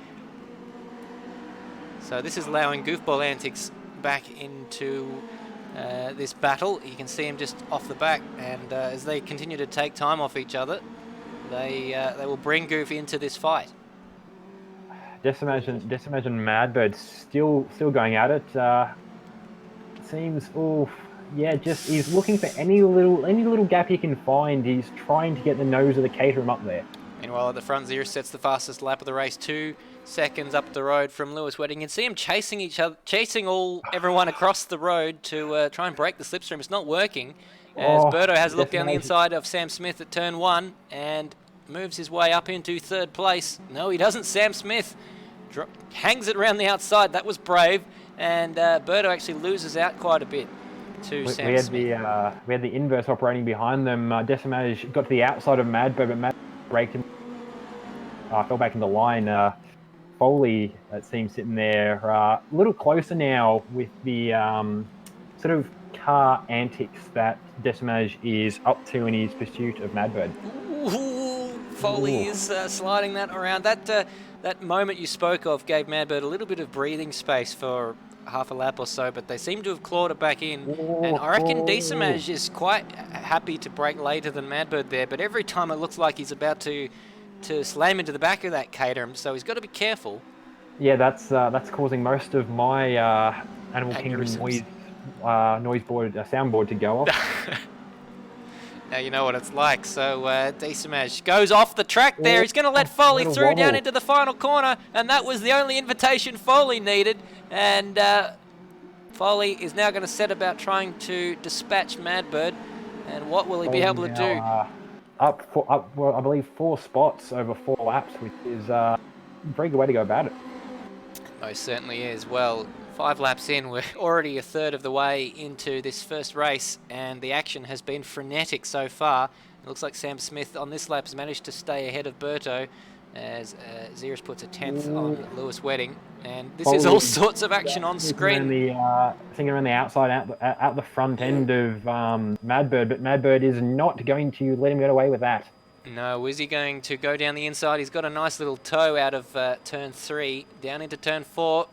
So this is allowing goofball antics back into this battle. You can see him just off the back, and as they continue to take time off each other, they will bring Goof into this fight. Desamage and Madbird still going at it. Seems, yeah, just he's looking for any little gap he can find. He's trying to get the nose of the Caterham up there. Meanwhile, at the front, Ziras sets the fastest lap of the race, 2 seconds up the road from Lewis Wedding. You can see him chasing everyone across the road to try and break the slipstream. It's not working, as Berto has a look down the inside of Sam Smith at turn 1 and moves his way up into third place. No, he doesn't. Sam Smith hangs it around the outside. That was brave, and Berto actually loses out quite a bit to Sam Smith. We had the inverse operating behind them. Desamage got to the outside of Madbird, but Madbird braked him. Fell back in the line. Foley, it seems, sitting there a little closer now with the sort of car antics that Desamage is up to in his pursuit of Madbird. Ooh, Foley is sliding that around. That moment you spoke of gave Madbird a little bit of breathing space for half a lap or so, but they seem to have clawed it back in. And I reckon Desamage is quite happy to brake later than Madbird there, but every time it looks like he's about to slam into the back of that Caterham, so he's got to be careful. Yeah, that's causing most of my Animal Kingdom soundboard to go off. Now you know what it's like. So Desamage goes off the track there. He's going to let Foley through down into the final corner, and that was the only invitation Foley needed. And Foley is now going to set about trying to dispatch Madbird. And what will he be able to do? Well, I believe 4 spots over 4 laps, which is a very good way to go about it. Most certainly is. Well, 5 laps in, we're already a third of the way into this first race, and the action has been frenetic so far. It looks like Sam Smith on this lap has managed to stay ahead of Berto, as Ziras puts a 10th on Lewis Wedding, and this is all sorts of action on screen. Thinking around the outside, out the front end of Madbird, but Madbird is not going to let him get away with that. No, is he going to go down the inside? He's got a nice little toe out of turn 3, down into turn 4.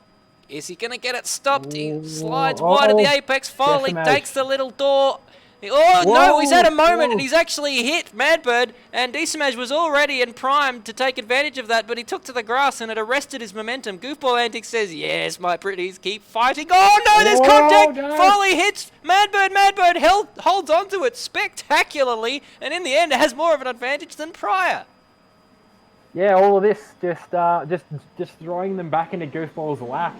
Is he going to get it stopped? He slides wide of the apex. Foley takes the little door. No, he's had a moment and he's actually hit Madbird, and Desamage was all ready and primed to take advantage of that, but he took to the grass and it arrested his momentum. Goofball Antics says, yes, my pretties, keep fighting. Oh no, there's contact! No. Foley hits Madbird. Madbird holds onto it spectacularly, and in the end has more of an advantage than prior. Yeah, all of this just throwing them back into Goofball's lap.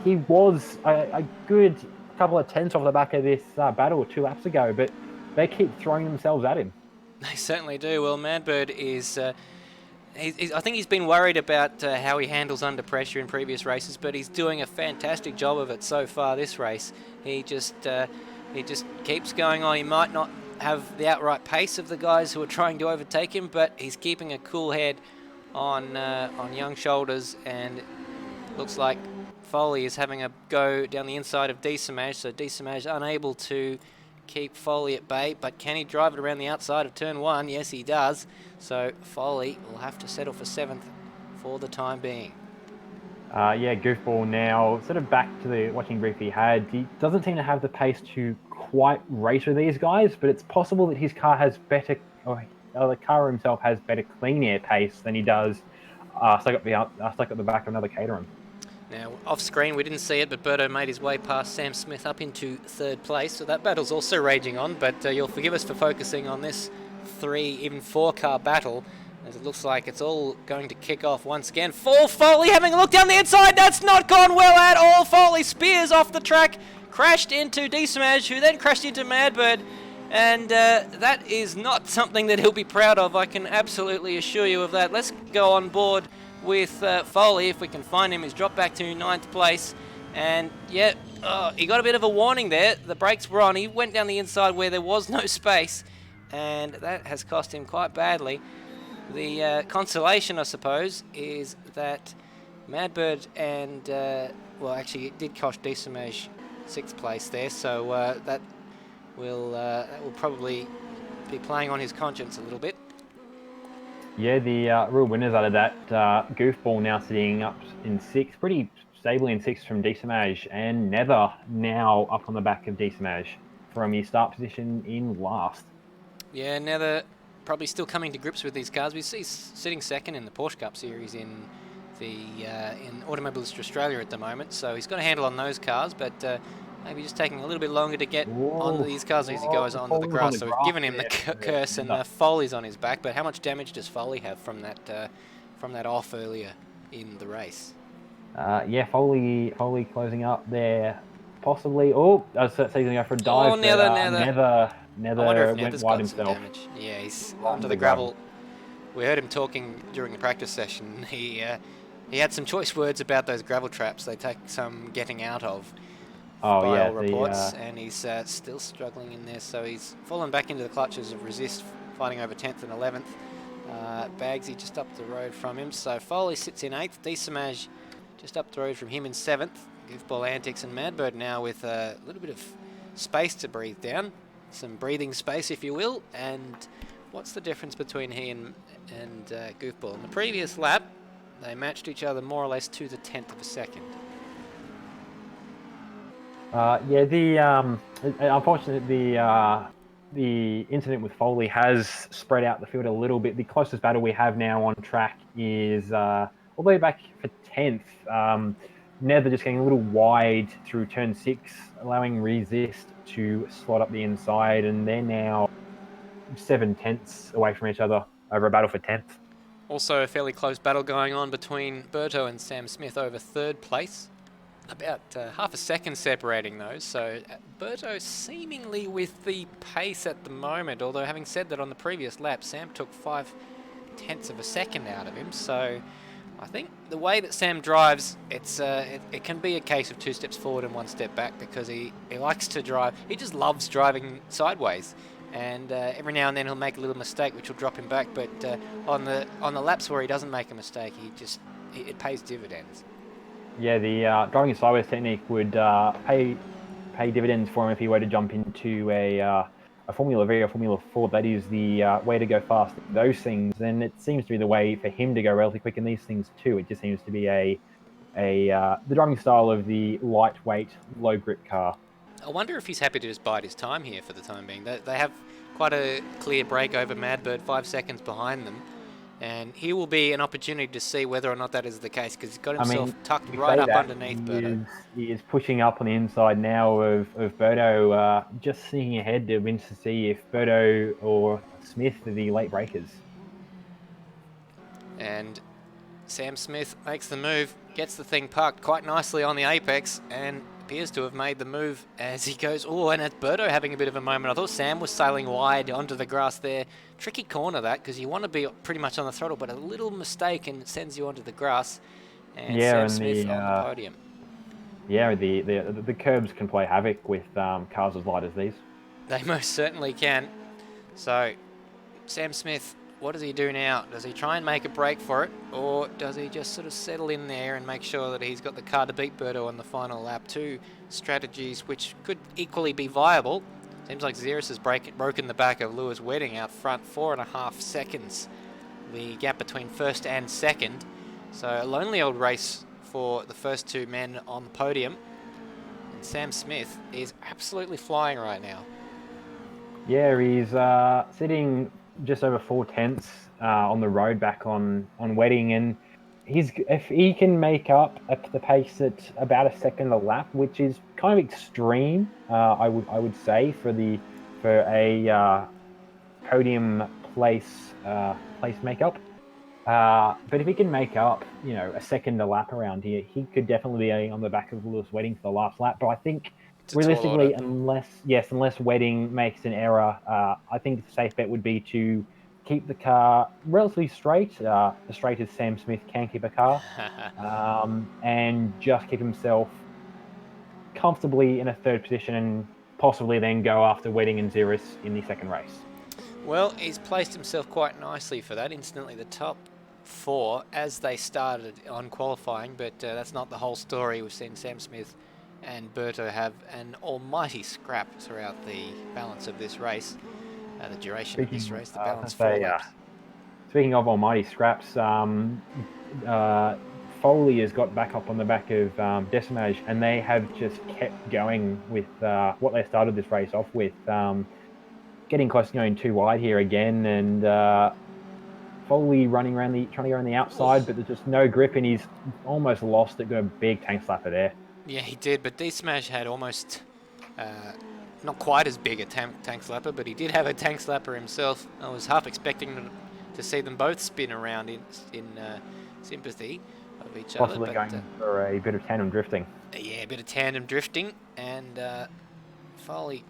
He was a good couple of tenths off the back of this battle 2 laps ago, but they keep throwing themselves at him. They certainly do. Well, Madbird is... I think he's been worried about how he handles under pressure in previous races, but he's doing a fantastic job of it so far this race. He just keeps going on. He might not have the outright pace of the guys who are trying to overtake him, but he's keeping a cool head on young shoulders, and looks like Foley is having a go down the inside of Desamage, so Desamage unable to keep Foley at bay, but can he drive it around the outside of turn 1? Yes, he does. So Foley will have to settle for 7th for the time being. Yeah, Goofball now sort of back to the watching brief he had. He doesn't seem to have the pace to quite race with these guys, but it's possible that his car has better, or the car himself has better clean air pace than he does stuck at the back of another Caterham. Now, off screen, we didn't see it, but Berto made his way past Sam Smith up into 3rd place, so that battle's also raging on, but you'll forgive us for focusing on this 3, even 4-car battle, as it looks like it's all going to kick off once again. Foley having a look down the inside, that's not gone well at all. Foley spears off the track, crashed into Desamage, who then crashed into Madbird, and that is not something that he'll be proud of, I can absolutely assure you of that. Let's go on board with Foley, if we can find him. He's dropped back to 9th place, and yeah, he got a bit of a warning there. The brakes were on. He went down the inside where there was no space, and that has cost him quite badly. The consolation, I suppose, is that Madbird and well, actually, it did cost Desamage 6th place there, so that will probably be playing on his conscience a little bit. Yeah, the real winners out of that, Goofball now sitting up in 6th, pretty stably in 6th from Desamage, and Nether now up on the back of Desamage from his start position in last. Yeah, Nether probably still coming to grips with these cars. We see sitting 2nd in the Porsche Cup Series in Automobilista Australia at the moment, so he's got a handle on those cars, but maybe just taking a little bit longer to get onto these cars as he goes onto the grass. So we've given him the curse, and Foley's on his back. But how much damage does Foley have from that off earlier in the race? Yeah, Foley closing up there, possibly. Oh, I was saying he's going to go for a dive. Oh, Nether. Nether I wonder if went Nether's wide got himself. some damage. Yeah, he's onto the gravel. We heard him talking during the practice session. He had some choice words about those gravel traps. They take some getting out of. By all reports, and he's still struggling in there, so he's fallen back into the clutches of Resist, fighting over 10th and 11th. Bagsy just up the road from him, so Foley sits in 8th, Desamage just up the road from him in 7th, Goofball Antics and Madbird now with a little bit of space to breathe down, some breathing space if you will, and what's the difference between he and Goofball? In the previous lap, they matched each other more or less to the 10th of a second. Yeah, unfortunately, the incident with Foley has spread out the field a little bit. The closest battle we have now on track is all the way back for 10th. Nether just getting a little wide through turn 6, allowing Resist to slot up the inside, and they're now 7 tenths away from each other over a battle for 10th. Also a fairly close battle going on between Berto and Sam Smith over 3rd place. About half a second separating those, so Berto seemingly with the pace at the moment, although having said that on the previous lap, Sam took 5/10 of a second out of him, so I think the way that Sam drives, it can be a case of 2 steps forward and 1 step back, because he likes to drive, he just loves driving sideways, and every now and then he'll make a little mistake which will drop him back, but on the laps where he doesn't make a mistake, it pays dividends. Yeah, the driving sideways technique would pay dividends for him if he were to jump into a Formula V or Formula 4. That is the way to go fast. Those things, and it seems to be the way for him to go relatively quick in these things too. It just seems to be the driving style of the lightweight, low grip car. I wonder if he's happy to just bide his time here for the time being. They have quite a clear break over Madbird, 5 seconds behind them. And here will be an opportunity to see whether or not that is the case, because he's got himself tucked right up underneath Berto. He is pushing up on the inside now of Berto, just seeing ahead to win to see if Berto or Smith are the late breakers. And Sam Smith makes the move, gets the thing parked quite nicely on the apex, and appears to have made the move as he goes. Oh, and it's Berto having a bit of a moment. I thought Sam was sailing wide onto the grass there. Tricky corner that, because you want to be pretty much on the throttle, but a little mistake and it sends you onto the grass. And Yeah, Sam and Smith on the podium. Yeah, the curbs can play havoc with cars as light as these. They most certainly can. So, Sam Smith, what does he do now? Does he try and make a break for it, or does he just sort of settle in there and make sure that he's got the car to beat Berto on the final lap? Two strategies which could equally be viable. Seems like Ziras has broken the back of Lewis Wedding out front, 4.5 seconds. The gap between first and second. So a lonely old race for the first two men on the podium. And Sam Smith is absolutely flying right now. Yeah, he's sitting just over 4/10 on the road back on Wedding, and if he can make up the pace at about a second a lap, which is kind of extreme, I would say for a podium place makeup. But if he can make up, a second a lap around here, he could definitely be on the back of Lewis Wedding for the last lap. But I think realistically, unless Wedding makes an error, I think the safe bet would be to keep the car relatively straight, as straight as Sam Smith can keep a car, and just keep himself comfortably in a third position and possibly then go after Wedding and Ziras in the second race. Well, he's placed himself quite nicely for that. Instantly the top four as they started on qualifying, but that's not the whole story. We've seen Sam Smith and Berto have an almighty scrap throughout the balance of this race, the duration of this race, the balance 4 laps. Speaking of almighty scraps, Foley has got back up on the back of Decimage, and they have just kept going with what they started this race off with, getting close to going too wide here again, and Foley trying to go around the outside, but there's just no grip, and he's almost lost it. Got a big tank slapper there. Yeah, he did, but D-Smash had almost not quite as big a tank slapper, but he did have a tank slapper himself. I was half expecting to see them both spin around in sympathy of each other. Possibly going for a bit of tandem drifting. Yeah, a bit of tandem drifting, and Foley,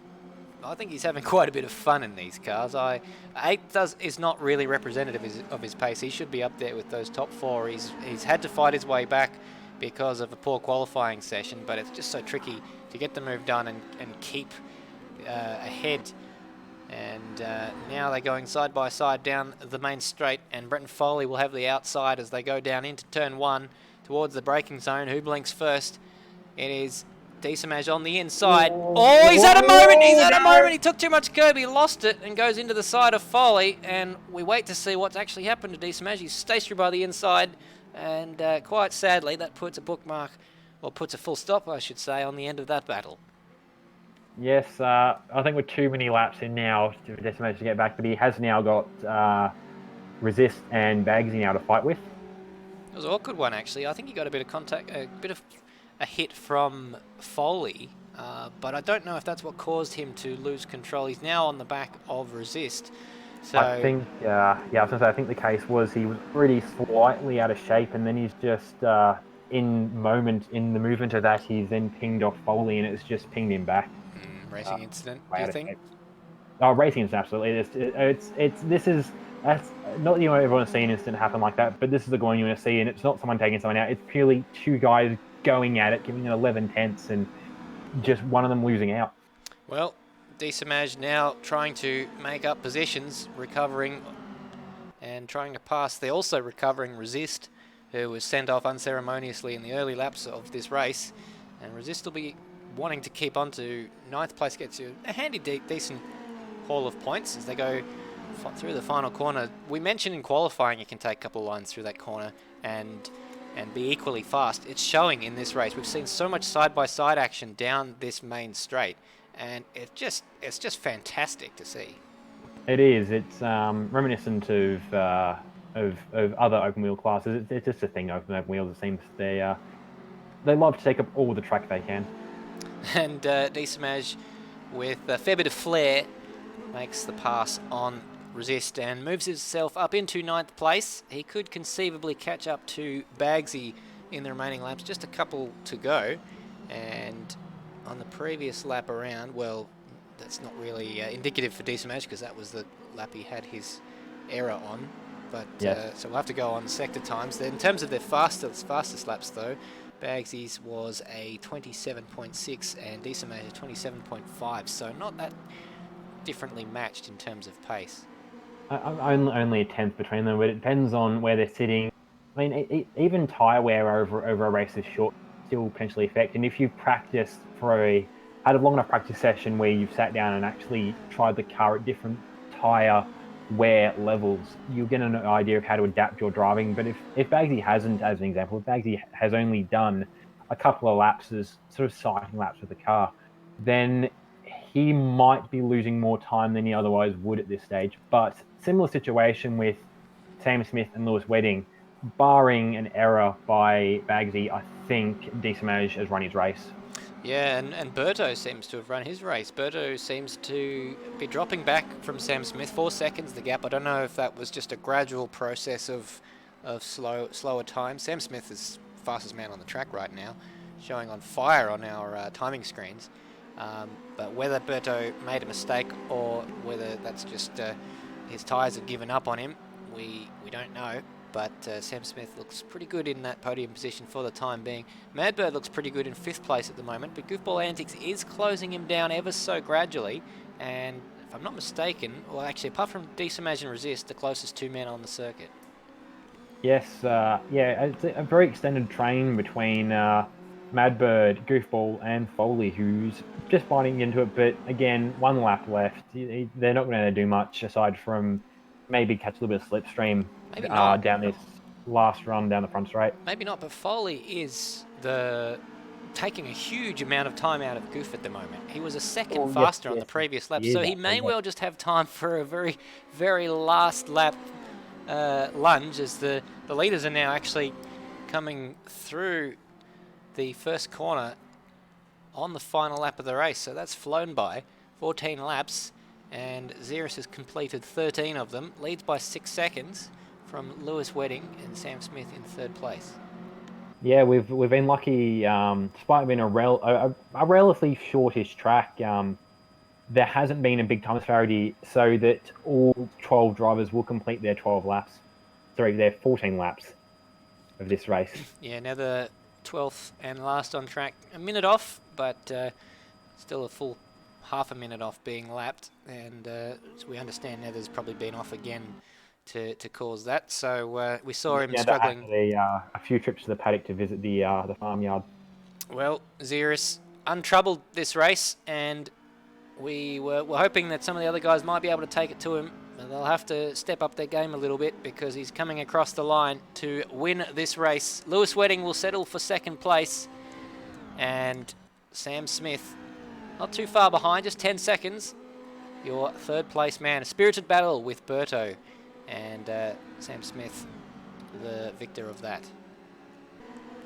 I think he's having quite a bit of fun in these cars. 8 is not really representative of his pace. He should be up there with those top 4. He's had to fight his way back because of a poor qualifying session, but it's just so tricky to get the move done and keep ahead. And now they're going side by side down the main straight, and Brett and Foley will have the outside as they go down into turn 1 towards the braking zone. Who blinks first? It is Decimage on the inside. Oh, he's had a moment! He's had a moment! He took too much curb, he lost it, and goes into the side of Foley, and we wait to see what's actually happened to Decimage. He's stationary by the inside, and quite sadly, that puts a bookmark, or puts a full stop, I should say, on the end of that battle. Yes, I think we're too many laps in now for Decimage to get back, but he has now got Resist and Bagsy now to fight with. It was an awkward one, actually. I think he got a bit of contact, a bit of a hit from Foley, but I don't know if that's what caused him to lose control. He's now on the back of Resist. So I think, I was going to say, I think the case was he was already slightly out of shape, and then he's just in the movement of that, he's then pinged off Foley, and it's just pinged him back. Racing incident, do you think? Oh, racing incident, absolutely. That's not everyone's seen an incident happen like that, but this is the one you want to see, and it's not someone taking someone out. It's purely two guys going at it, giving it 11 tenths, and just one of them losing out. Well, Decimage now trying to make up positions, recovering and trying to pass. They're also recovering Resist, who was sent off unceremoniously in the early laps of this race, and Resist will be wanting to keep on to 9th place, gets you a handy, decent haul of points as they go through the final corner. We mentioned in qualifying you can take a couple of lines through that corner and be equally fast. It's showing in this race. We've seen so much side-by-side action down this main straight, and it's just fantastic to see. It is. It's reminiscent of other open wheel classes. It's just a thing. Open wheels. It seems they love to take up all the track they can. And Decimage, with a fair bit of flair, makes the pass on Resist and moves himself up into 9th place. He could conceivably catch up to Bagsy in the remaining laps, just a couple to go, and on the previous lap around, well, that's not really indicative for Diesemage because that was the lap he had his error on. But Yes. so we'll have to go on sector times. Then in terms of their fastest laps though, Bagsy's was a 27.6 and Diesemage a 27.5. So not that differently matched in terms of pace. Only a tenth between them, but it depends on where they're sitting. I mean, even tyre wear over a race is short still potentially affect. And if you've practiced had a long enough practice session where you've sat down and actually tried the car at different tyre wear levels, you'll get an idea of how to adapt your driving. But if Bagsy hasn't, as an example, if Bagsy has only done a couple of laps as sort of sighting laps with the car, then he might be losing more time than he otherwise would at this stage. But similar situation with Sam Smith and Lewis Wedding, barring an error by Bagsy, I think Diesemage has run his race. Yeah, and Berto seems to have run his race. Berto seems to be dropping back from Sam Smith, 4 seconds the gap. I don't know if that was just a gradual process of slower time. Sam Smith is fastest man on the track right now, showing on fire on our timing screens. But whether Berto made a mistake or whether that's just his tyres have given up on him, we don't know. But Sam Smith looks pretty good in that podium position for the time being. Madbird looks pretty good in 5th place at the moment, but Goofball Antics is closing him down ever so gradually. And if I'm not mistaken, well, actually, apart from Diesemage and Resist, the closest 2 men on the circuit. Yes, yeah, it's a very extended train between Madbird, Goofball, and Foley, who's just biting into it. But again, 1 lap left. They're not going to do much aside from maybe catch a little bit of slipstream Maybe not. down this last run down the front straight. Maybe not, but Foley is taking a huge amount of time out of Goof at the moment. He was a second faster on the previous lap, so he may well just have time for a very, very last lap lunge as the leaders are now actually coming through the first corner on the final lap of the race. So that's flown by 14 laps, and Ziras has completed 13 of them, leads by 6 seconds from Lewis Wedding and Sam Smith in 3rd place. Yeah, we've been lucky, despite being a relatively shortish track. There hasn't been a big time disparity, so that all 12 drivers will complete their 12 laps. Sorry, their 14 laps of this race. Yeah, now the 12th and last on track, a minute off, but still a full half a minute off being lapped, and as we understand now there's probably been off again to cause that. So we saw him struggling. A few trips to the paddock to visit the farmyard. Well, Ziras untroubled this race, and we were hoping that some of the other guys might be able to take it to him. But they'll have to step up their game a little bit because he's coming across the line to win this race. Lewis Wedding will settle for 2nd place, and Sam Smith not too far behind, just 10 seconds. Your 3rd place man. A spirited battle with Berto, and Sam Smith the victor of that.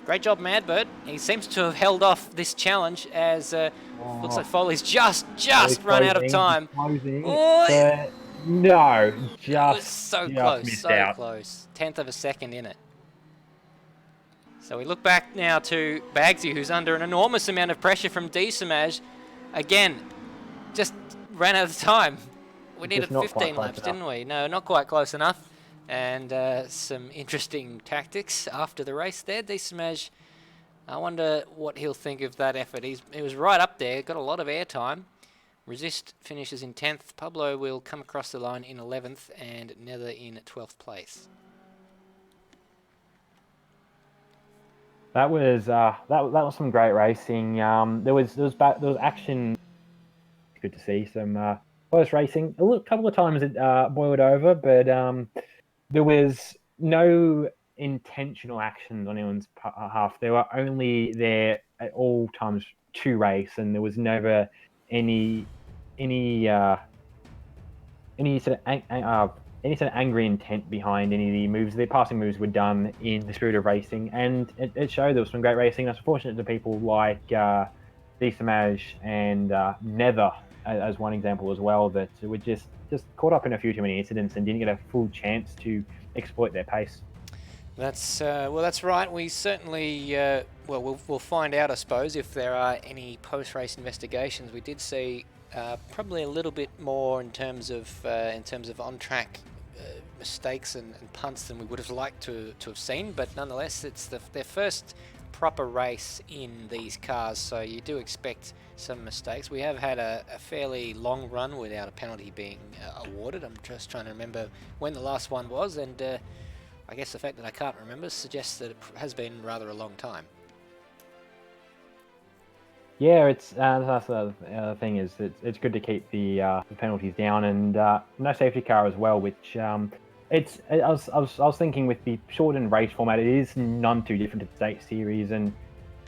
Great job, Madbird. He seems to have held off this challenge as looks like Foley's just run out of time. No, just so close, so out. close. 1/10 of a second in it. So we look back now to Bagsy, who's under an enormous amount of pressure from Diesemage. Again, just ran out of time. We needed 15 laps, didn't we? No, not quite close enough. And some interesting tactics after the race there. Diesemage, I wonder what he'll think of that effort. He was right up there, got a lot of airtime. Resist finishes in 10th. Pablo will come across the line in 11th and Nether in 12th place. That was some great racing. There was action. Good to see some close racing. A couple of times it boiled over, but there was no intentional actions on anyone's half. They were only there at all times to race, and there was never any sort of angry intent behind any of the moves. The passing moves were done in the spirit of racing, and it showed there was some great racing. That's fortunate to people like Diesemage and Nether as one example as well, that were just caught up in a few too many incidents and didn't get a full chance to exploit their pace. That's well, that's right. We certainly we'll find out, I suppose, if there are any post-race investigations. We did see probably a little bit more in terms of on-track mistakes and punts than we would have liked to have seen, but nonetheless, it's their first proper race in these cars, so you do expect some mistakes. We have had a fairly long run without a penalty being awarded. I'm just trying to remember when the last one was, and I guess the fact that I can't remember suggests that it has been rather a long time. Yeah, that's the other thing is it's good to keep the penalties down and no safety car as well, which I was thinking with the shortened race format, it is none too different to the state series, and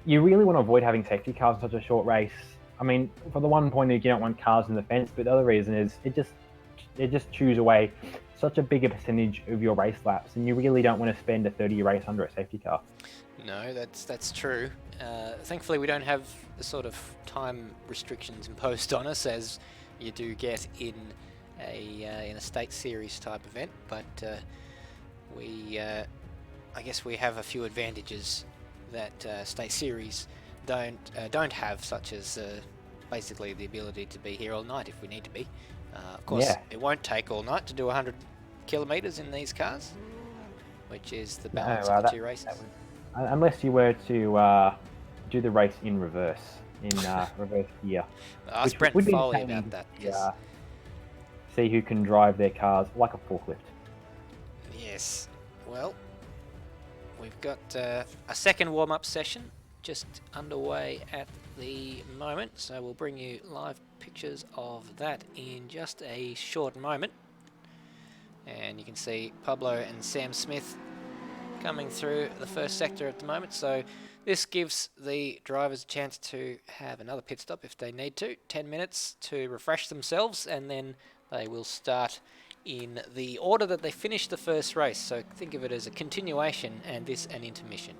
you really want to avoid having safety cars in such a short race. I mean, for the one point, you don't want cars in the fence, but the other reason is it just chews away such a bigger percentage of your race laps, and you really don't want to spend a 30 race under a safety car. No, that's true. Thankfully, we don't have the sort of time restrictions imposed on us as you do get in a state series type event. But I guess we have a few advantages that state series don't have, such as basically the ability to be here all night if we need to be. Of course, it won't take all night to do 100 kilometres in these cars, which is the balance of the two races. Unless you were to do the race in reverse, in reverse gear. Ask Brent Foley about that. Yes. See who can drive their cars like a forklift. Yes. Well, we've got a second warm-up session just underway at the moment, so we'll bring you live pictures of that in just a short moment. And you can see Pablo and Sam Smith coming through the first sector at the moment, so this gives the drivers a chance to have another pit stop if they need to, 10 minutes to refresh themselves, and then they will start in the order that they finished the first race, so think of it as a continuation and this an intermission.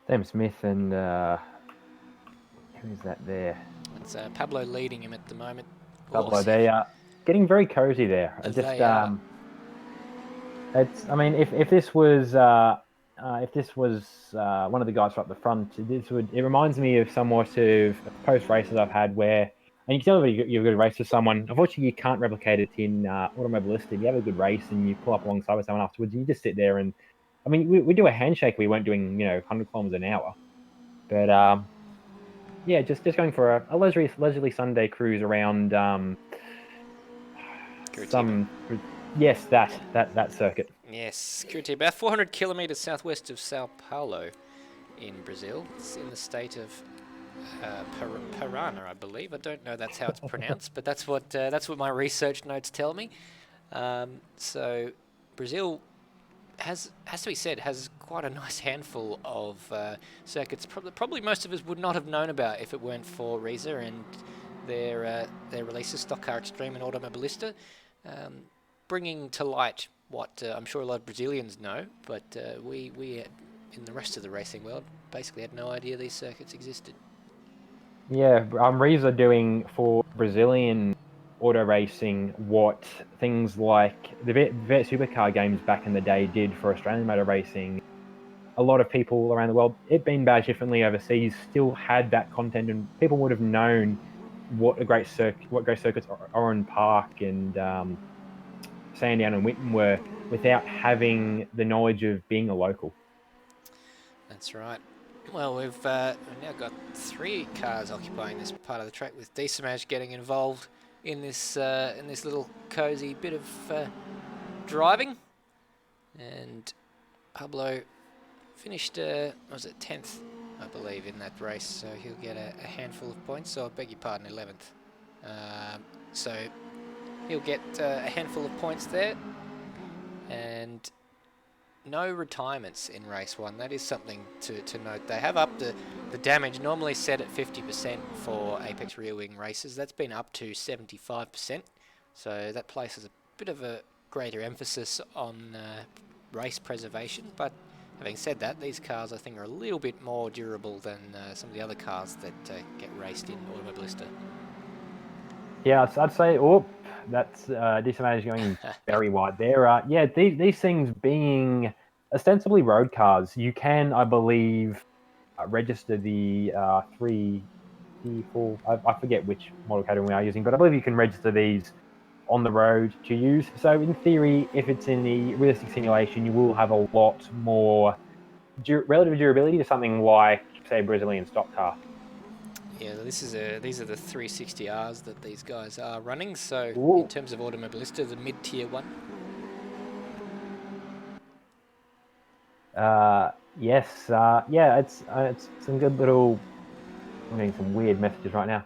Sam Smith and who's that there? It's Pablo leading him at the moment. Pablo, they are getting very cozy there. It's. I mean, if this was one of the guys right at the front, it reminds me of somewhat of post races I've had where, and you can tell you've got a race with someone. Unfortunately, you can't replicate it in Automobilista. If you have a good race and you pull up alongside with someone afterwards, you just sit there and, I mean, we do a handshake. We weren't doing 100 kilometers an hour, but yeah, just going for a leisurely Sunday cruise around Curitiba. Yes, that circuit. Yes, Curitiba, about 400 kilometres southwest of Sao Paulo in Brazil. It's in the state of Parana, I believe. I don't know that's how it's pronounced, but that's what my research notes tell me. So Brazil has to be said, has quite a nice handful of circuits. Probably most of us would not have known about if it weren't for Risa and their releases, Stock Car Extreme and Automobilista, bringing to light what I'm sure a lot of Brazilians know, but we in the rest of the racing world basically had no idea these circuits existed. Yeah, Risa doing for Brazilian auto racing what things like the Vet Supercar games back in the day did for Australian motor racing. A lot of people around the world, it being badged differently overseas, still had that content, and people would have known what great circuits Oran Park and Sandown and Winton were without having the knowledge of being a local. That's right. Well, we've now got 3 cars occupying this part of the track, with Decimage getting involved in this little cozy bit of driving, and Pablo finished was it 10th, I believe, in that race, so he'll get a handful of points. So I beg your pardon, 11th. So he'll get a handful of points there, and no retirements in race 1. That is something to note. They have upped the damage, normally set at 50% for Apex rear wing races. That's been up to 75%. So that places a bit of a greater emphasis on race preservation. But having said that, these cars I think are a little bit more durable than some of the other cars that get raced in Automobilista. Yeah, I'd say, that's disadvantage going very wide there. Yeah, these things being ostensibly road cars, you can, I believe, register the 3, 4. I forget which model category we are using, but I believe you can register these on the road to use. So in theory, if it's in the realistic simulation, you will have a lot more relative durability to something like, say, a Brazilian stock car. Yeah, these are the 360Rs that these guys are running. So in Ooh. terms of Automobilista, the mid-tier one. Yes. Yeah, it's some good little. I'm getting some weird messages right now.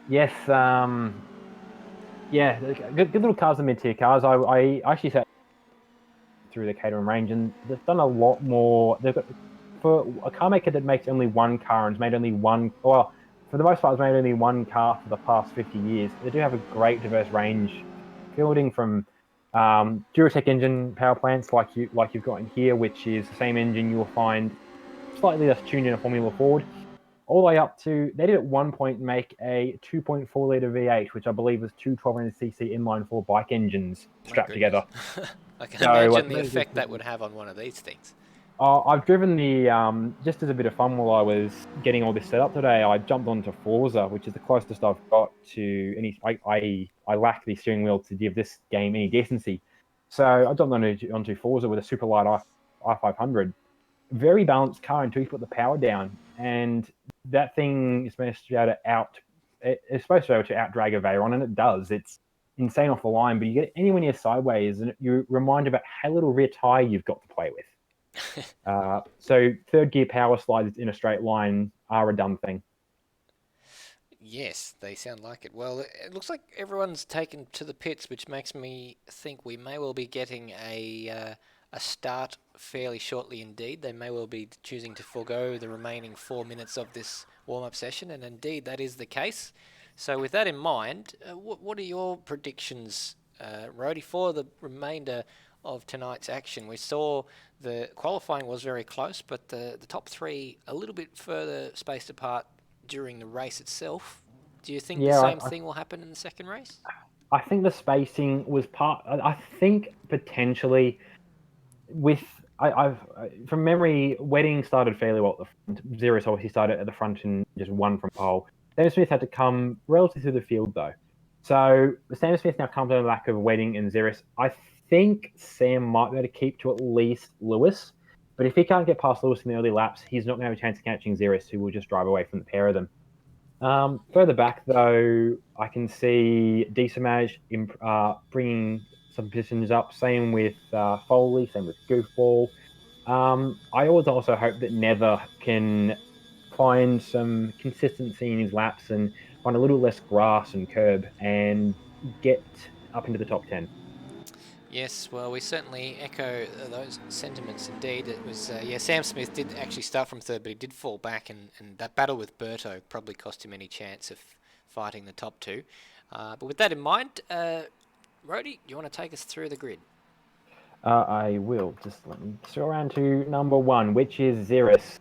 Yes. Yeah, good little cars and mid-tier cars. I actually sat through the Caterham range, and they've done a lot more. They've got for a car maker that makes only one car and has made only one. Well, for the most part, has made only one car for the past 50 years. They do have a great diverse range, fielding from Duratec engine power plants like you've got in here, which is the same engine you'll find slightly less tuned in a Formula Ford, all the way up to they did at one point make a 2.4 liter V8, which I believe was two 1200cc inline four bike engines My strapped goodness. together. I can So imagine the effect that would have on one of these things. I've driven the just as a bit of fun while I was getting all this set up today. I jumped onto Forza, which is the closest I've got to any. I lack the steering wheel to give this game any decency, so I jumped onto Forza with a super light i500. Very balanced car until you put the power down, and that thing is supposed to be able to it's supposed to be able to outdrag a Veyron, and it does. It's insane off the line, but you get it anywhere near sideways, and you remind about how little rear tire you've got to play with. So third gear power slides in a straight line are a dumb thing. Yes, they sound like it. Well, it looks like everyone's taken to the pits, which makes me think we may well be getting a start fairly shortly indeed. They may well be choosing to forego the remaining 4 minutes of this warm-up session, and indeed that is the case. So with that in mind, what are your predictions, Rhodey, for the remainder of tonight's action? We saw the qualifying was very close, but the top three a little bit further spaced apart during the race itself. Do you think the Yeah, same thing will happen in the second race? I think the spacing was part. I think potentially with I've from memory, Wedding started fairly well at the front. Ziras obviously started at the front and just won from pole. Sam Smith had to come relatively through the field though. So Sam Smith now comes on the back of Wedding and Ziras. I think Sam might be able to keep to at least Lewis. But if he can't get past Lewis in the early laps, he's not going to have a chance of catching Ziras, who will just drive away from the pair of them. Further back, though, I can see Desamaj bringing some positions up. Same with Foley, same with Goofball. I always also hope that Nether can find some consistency in his laps and find a little less grass and curb and get up into the top 10. Yes, well, we certainly echo those sentiments indeed. It was, yeah, Sam Smith did actually start from third, but he did fall back, and that battle with Berto probably cost him any chance of fighting the top two. But with that in mind, Rhodey, do you want to take us through the grid? I will just let me scroll around to number one, which is Ziris.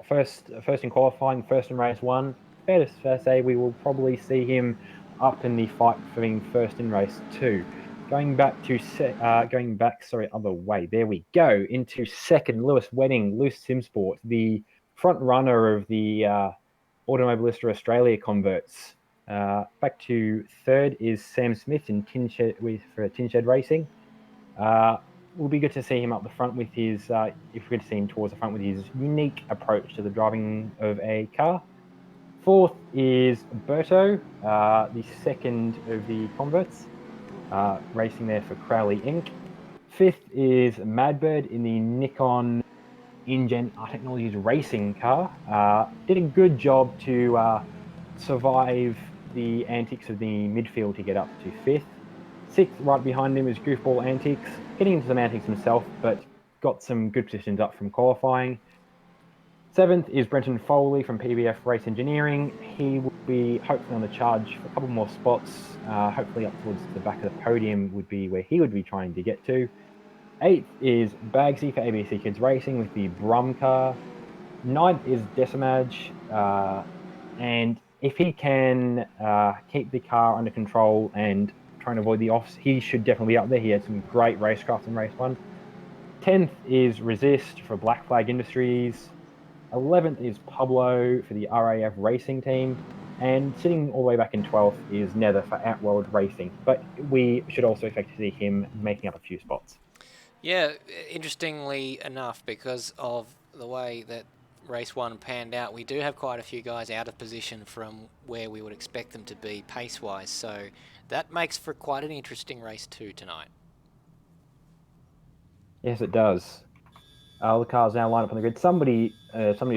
First in qualifying, first in race one. Fair to say we will probably see him up in the fight for being first in race two. Other way. There we go. Into second, Lewis Wedding, Loose Simsport, the front runner of the Automobilista Australia converts. Back to third is Sam Smith in for Tin Shed Racing. Will be good to see him up the front with his, if we're going to see him towards the front with his unique approach to the driving of a car. Fourth is Berto, the second of the converts, racing there for Crowley Inc. Fifth is Madbird in the Nikon InGen Technologies racing car. Did a good job to survive the antics of the midfield to get up to fifth. Sixth, right behind him, is Goofball Antics, getting into some antics himself, but got some good positions up from qualifying. Seventh is Brenton Foley from PBF Race Engineering. He will be hopefully on the charge for a couple more spots. Hopefully up towards the back of the podium would be where he would be trying to get to. Eighth is Bagsy for ABC Kids Racing with the Brum car. Ninth is Decimage. And if he can keep the car under control and try and avoid the offs, he should definitely be up there. He had some great racecraft in race 1. 10th is Resist for Black Flag Industries. 11th is Pablo for the RAF Racing Team. And sitting all the way back in 12th is Nether for Outworld Racing. But we should also expect to see him making up a few spots. Yeah, interestingly enough, because of the way that race 1 panned out, we do have quite a few guys out of position from where we would expect them to be pace-wise. So that makes for quite an interesting race 2 tonight. Yes, it does. The cars now line up on the grid. Somebody's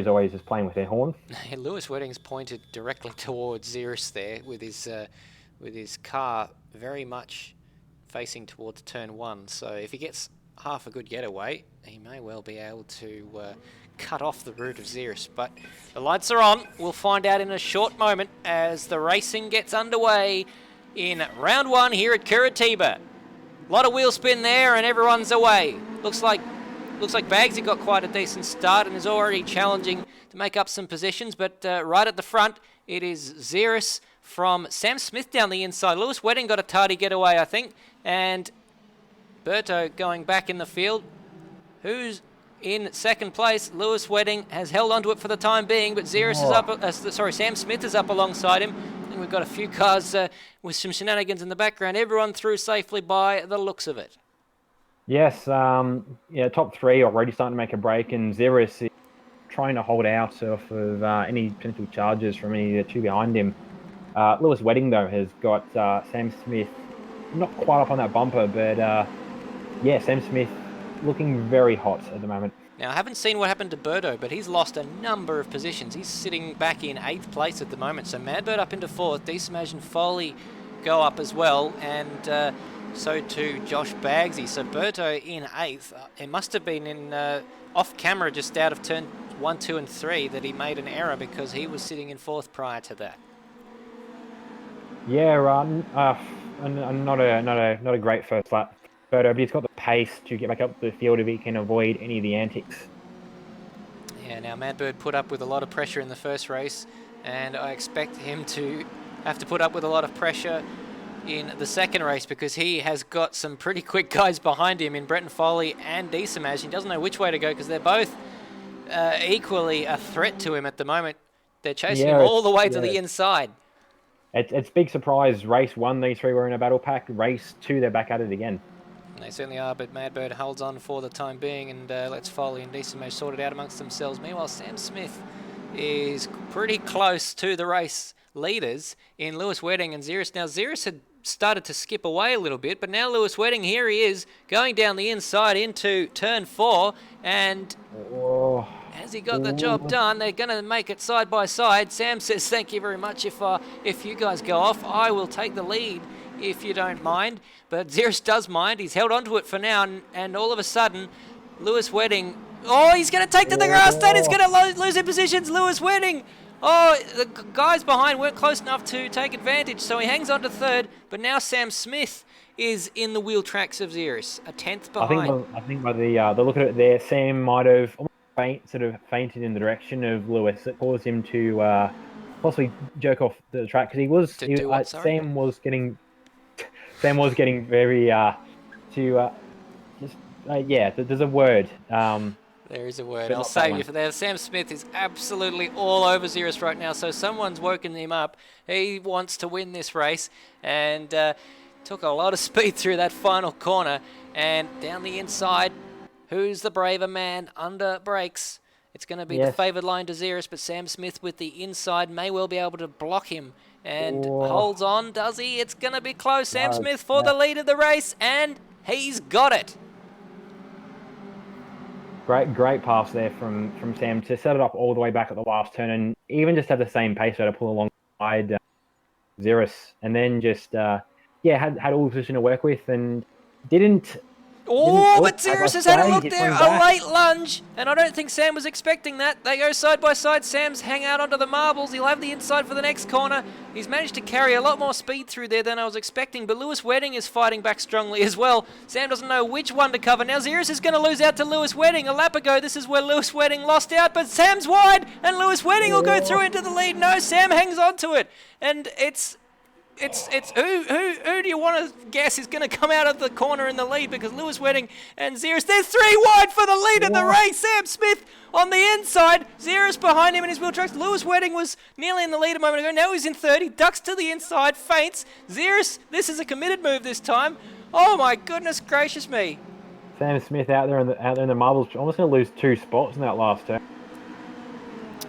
always just playing with their horn. Lewis Wedding's pointed directly towards Ziras there with his car very much facing towards turn 1. So if he gets half a good getaway, he may well be able to cut off the route of Ziras. But the lights are on. We'll find out in a short moment as the racing gets underway in round 1 here at Curitiba. A lot of wheel spin there and everyone's away. Looks like Bagsy got quite a decent start and is already challenging to make up some positions, but right at the front it is Ziras from Sam Smith down the inside. Lewis Wedding got a tardy getaway, I think, and Berto going back in the field. Who's in second place? Lewis Wedding has held onto it for the time being, but Ziras is up. Sam Smith is up alongside him. And we've got a few cars with some shenanigans in the background. Everyone through safely by the looks of it. Yes, top 3 already starting to make a break, and Ziras is trying to hold out off of any potential charges from any of the 2 behind him. Lewis Wedding, though, has got Sam Smith not quite up on that bumper, but Sam Smith looking very hot at the moment. Now, I haven't seen what happened to Birdo, but he's lost a number of positions. He's sitting back in 8th place at the moment. So Madbird up into 4th. Decimage and Foley go up as well. And so too Josh Bagsy. So Berto in 8th. It must have been in off camera just out of turn 1, 2 and 3 that he made an error because he was sitting in 4th prior to that. Yeah, not a great first lap. But he's got the pace to get back up the field if he can avoid any of the antics. Yeah, now Madbird put up with a lot of pressure in the first race, and I expect him to have to put up with a lot of pressure in the second race because he has got some pretty quick guys behind him in Bretton Foley and Decimage. He doesn't know which way to go because they're both equally a threat to him at the moment. They're chasing him all the way to the inside. It's big surprise. Race 1, these 3 were in a battle pack. Race 2, they're back at it again. They certainly are, but Madbird holds on for the time being and lets Foley and Decimage sort it out amongst themselves. Meanwhile, Sam Smith is pretty close to the race leaders in Lewis Wedding and Ziras. Now, Ziras had started to skip away a little bit, but now Lewis Wedding, here he is, going down the inside into turn 4, and has he got the job done? They're going to make it side by side. Sam says, thank you very much. If you guys go off, I will take the lead if you don't mind. But Ziras does mind. He's held onto it for now, and all of a sudden, Lewis Wedding, he's going to take to the grass, and it's going to lose their positions. Lewis Wedding, the guys behind weren't close enough to take advantage, so he hangs on to 3rd, but now Sam Smith is in the wheel tracks of Ziras, a 10th behind. I think by the look at it there, Sam might have fainted in the direction of Lewis. It caused him to possibly jerk off the track because Sam was getting very there's a word. There is a word. I'll save you for that. Sam Smith is absolutely all over Ziras right now, so someone's woken him up. He wants to win this race and took a lot of speed through that final corner and down the inside. Who's the braver man under brakes? It's going to be the favoured line to Ziras, but Sam Smith with the inside may well be able to block him and holds on, does he? It's going to be close. Sam Smith for the lead of the race, and he's got it. Great pass there from Sam to set it up all the way back at the last turn and even just have the same pace to pull alongside Ziras, and then just had all the position to work with and didn't Oh, but Ziras has had a look he's there, coming a back. late lunge, and I don't think Sam was expecting that. They go side by side. Sam's hang out onto the marbles. He'll have the inside for the next corner. He's managed to carry a lot more speed through there than I was expecting, but Lewis Wedding is fighting back strongly as well. Sam doesn't know which one to cover. Now Ziras is going to lose out to Lewis Wedding. A lap ago, this is where Lewis Wedding lost out, but Sam's wide, and Lewis Wedding will go through into the lead. No, Sam hangs on to it, and it's who do you want to guess is going to come out of the corner in the lead, because Lewis Wedding and Ziras, they're 3 wide for the lead of the race. Sam Smith on the inside, Ziras behind him in his wheel tracks. Lewis Wedding was nearly in the lead a moment ago. Now he's in third. He ducks to the inside, feints. Ziras, this is a committed move this time. Oh my goodness gracious me. Sam Smith out there in the marbles, almost going to lose 2 spots in that last turn.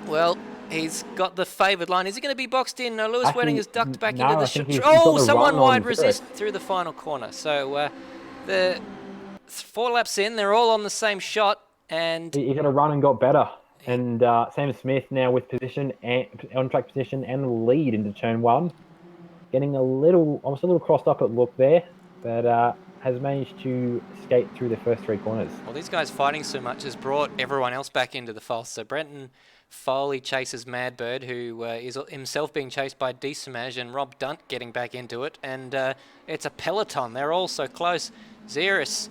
Well, he's got the favoured line. Is he going to be boxed in? No, Lewis Wedding has ducked back into the... Oh, someone wide resist through the final corner. So the 4 laps in, they're all on the same shot. And he got a run and got better. And Sam Smith now with position and on-track position and the lead into turn 1. Getting almost a little crossed up at look there. But has managed to skate through the first 3 corners. Well, these guys fighting so much has brought everyone else back into the fold. So Brenton Foley chases Madbird, who is himself being chased by Desamage, and Rob Dunt getting back into it. And it's a peloton. They're all so close. Ziras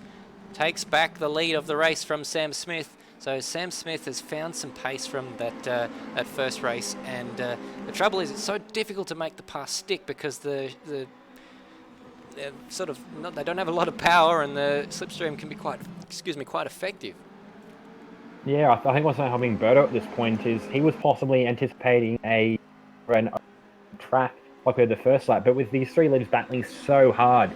takes back the lead of the race from Sam Smith. So Sam Smith has found some pace from that first race. And the trouble is, it's so difficult to make the pass stick because they don't have a lot of power, and the slipstream can be quite effective. Yeah, I think what's happening Berto at this point is he was possibly anticipating a track like we had the first lap, but with these 3 leaders battling so hard,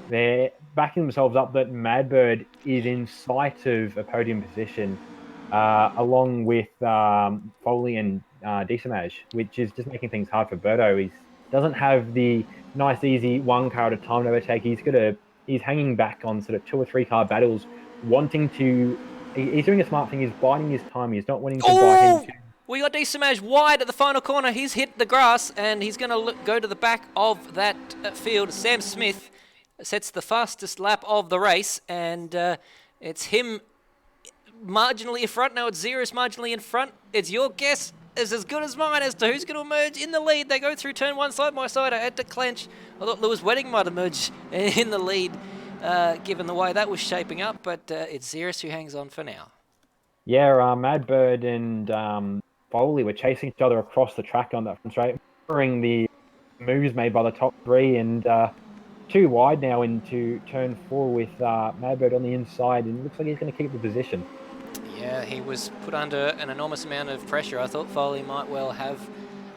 they're backing themselves up that Madbird is in sight of a podium position, along with Foley and Desamage, which is just making things hard for Berto. He doesn't have the nice, easy 1 car at a time to overtake. He's hanging back on sort of 2 or 3 car battles, wanting to. He's doing a smart thing. He's biding his time. He's not wanting to bite into. We got Desamage wide at the final corner. He's hit the grass, and he's going to go to the back of that field. Sam Smith sets the fastest lap of the race, and it's him marginally in front. Now it's Ziras marginally in front. It's your guess is as good as mine as to who's going to emerge in the lead. They go through turn 1 side by side. I had to clench. I thought Lewis Wedding might emerge in the lead, given the way that was shaping up, but it's Ziras who hangs on for now. Yeah, Madbird and Foley were chasing each other across the track on that front straight, mirroring the moves made by the top 3, and 2 wide now into turn 4 with Madbird on the inside, and it looks like he's going to keep the position. Yeah, he was put under an enormous amount of pressure. I thought Foley might well have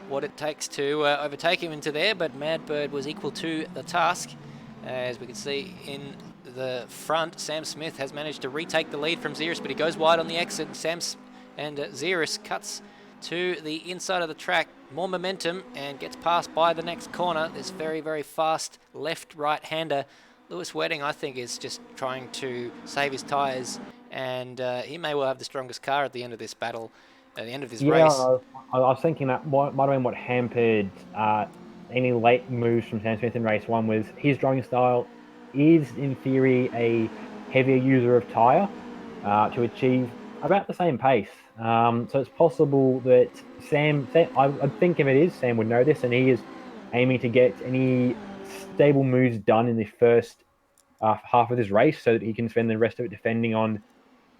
what it takes to overtake him into there, but Madbird was equal to the task. As we can see in the front, Sam Smith has managed to retake the lead from Ziras, but he goes wide on the exit. And Ziras cuts to the inside of the track, more momentum, and gets passed by the next corner. This very, very fast left-right-hander. Lewis Wedding, I think, is just trying to save his tyres, and he may well have the strongest car at the end of this battle, at the end of this race. I was thinking that might have been what hampered any late moves from Sam Smith in race 1 was his driving style is, in theory, a heavier user of tyre to achieve about the same pace. So it's possible that Sam, I think if it is, Sam would know this, and he is aiming to get any stable moves done in the first half of this race so that he can spend the rest of it defending on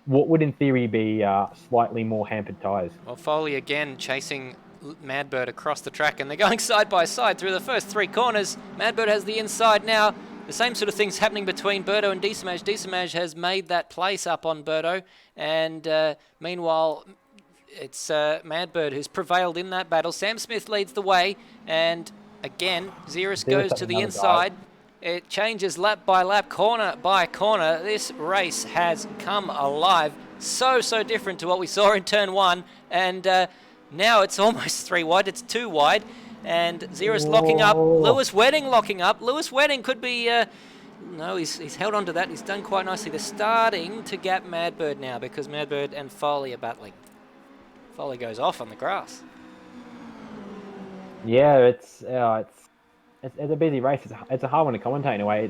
what would, in theory, be slightly more hampered tyres. Well, Foley again chasing Madbird across the track, and they're going side by side through the first 3 corners. Madbird has the inside now. The same sort of things happening between Berto and Desamage. Desamage has made that place up on Berto, and meanwhile, it's Madbird who's prevailed in that battle. Sam Smith leads the way, and again, Ziras goes to the inside. It changes lap by lap, corner by corner. This race has come alive. So different to what we saw in turn 1, and now it's almost 3 wide. It's 2 wide. And Ziras locking up, Lewis Wedding locking up. Lewis Wedding could be, no, he's held on to that. He's done quite nicely. They're starting to gap Madbird now because Madbird and Foley are battling. Foley goes off on the grass. Yeah, it's a busy race. It's a hard one to commentate in a way.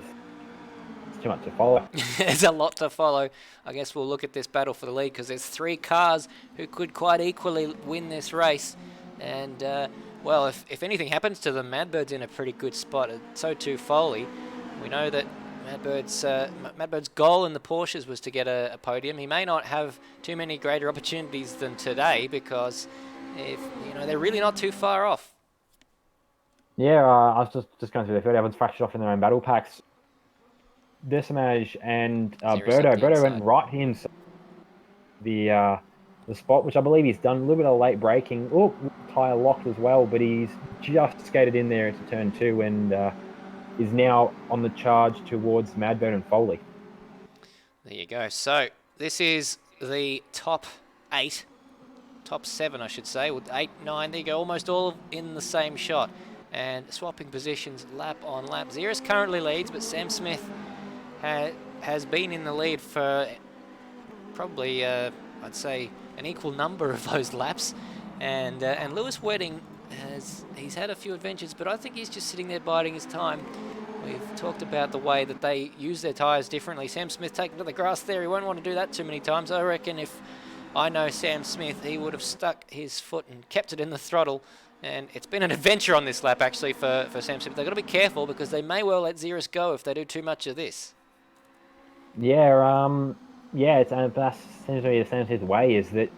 It's too much to follow. There's a lot to follow. I guess we'll look at this battle for the lead because there's 3 cars who could quite equally win this race. And, well, if anything happens to them, Madbird's in a pretty good spot. So too Foley. We know that Madbird's goal in the Porsches was to get a podium. He may not have too many greater opportunities than today because they're really not too far off. Yeah, I was just going through the field. Everyone's fractured off in their own battle packs. Decimage and Berto went right inside the spot, which I believe he's done a little bit of late braking. Oh, tyre locked as well, but he's just skated in there into turn 2 and is now on the charge towards Madbird and Foley. There you go. So this is the top 7, I should say, with 8, 9. There you go, almost all in the same shot. And swapping positions lap on lap. Ziras currently leads, but Sam Smith has been in the lead for probably, I'd say, an equal number of those laps. And Lewis Wedding, he's had a few adventures, but I think he's just sitting there biding his time. We've talked about the way that they use their tyres differently. Sam Smith taking to the grass there. He won't want to do that too many times. I reckon if I know Sam Smith, he would have stuck his foot and kept it in the throttle. And it's been an adventure on this lap, actually, for Sam Smith. They've got to be careful because they may well let Ziras go if they do too much of this. Yeah, that seems to be the Sam Smith's way, is that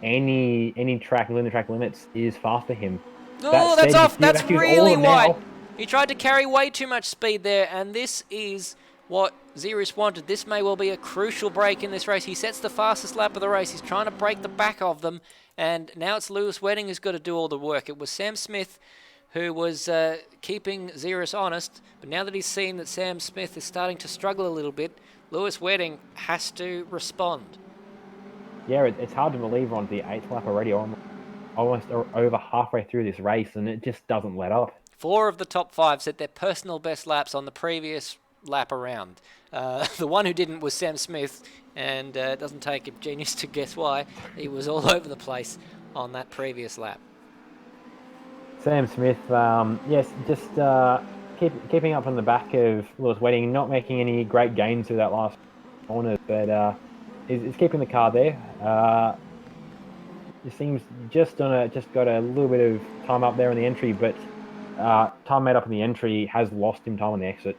any track within the track limits is fast for him. Oh, that's off. That's really wide. He tried to carry way too much speed there, and this is what Ziras wanted. This may well be a crucial break in this race. He sets the fastest lap of the race. He's trying to break the back of them, and now it's Lewis Wedding who's got to do all the work. It was Sam Smith who was keeping Ziras honest, but now that he's seen that Sam Smith is starting to struggle a little bit, Lewis Wedding has to respond. Yeah, it's hard to believe we're on the 8th lap already, almost over halfway through this race, and it just doesn't let up. 4 of the top 5 set their personal best laps on the previous lap around. The one who didn't was Sam Smith, and it doesn't take a genius to guess why. He was all over the place on that previous lap. Sam Smith, yes, just keeping up on the back of Lewis Wedding, not making any great gains through that last corner, but is keeping the car there. It seems just got a little bit of time up there in the entry, but time made up in the entry has lost him time on the exit.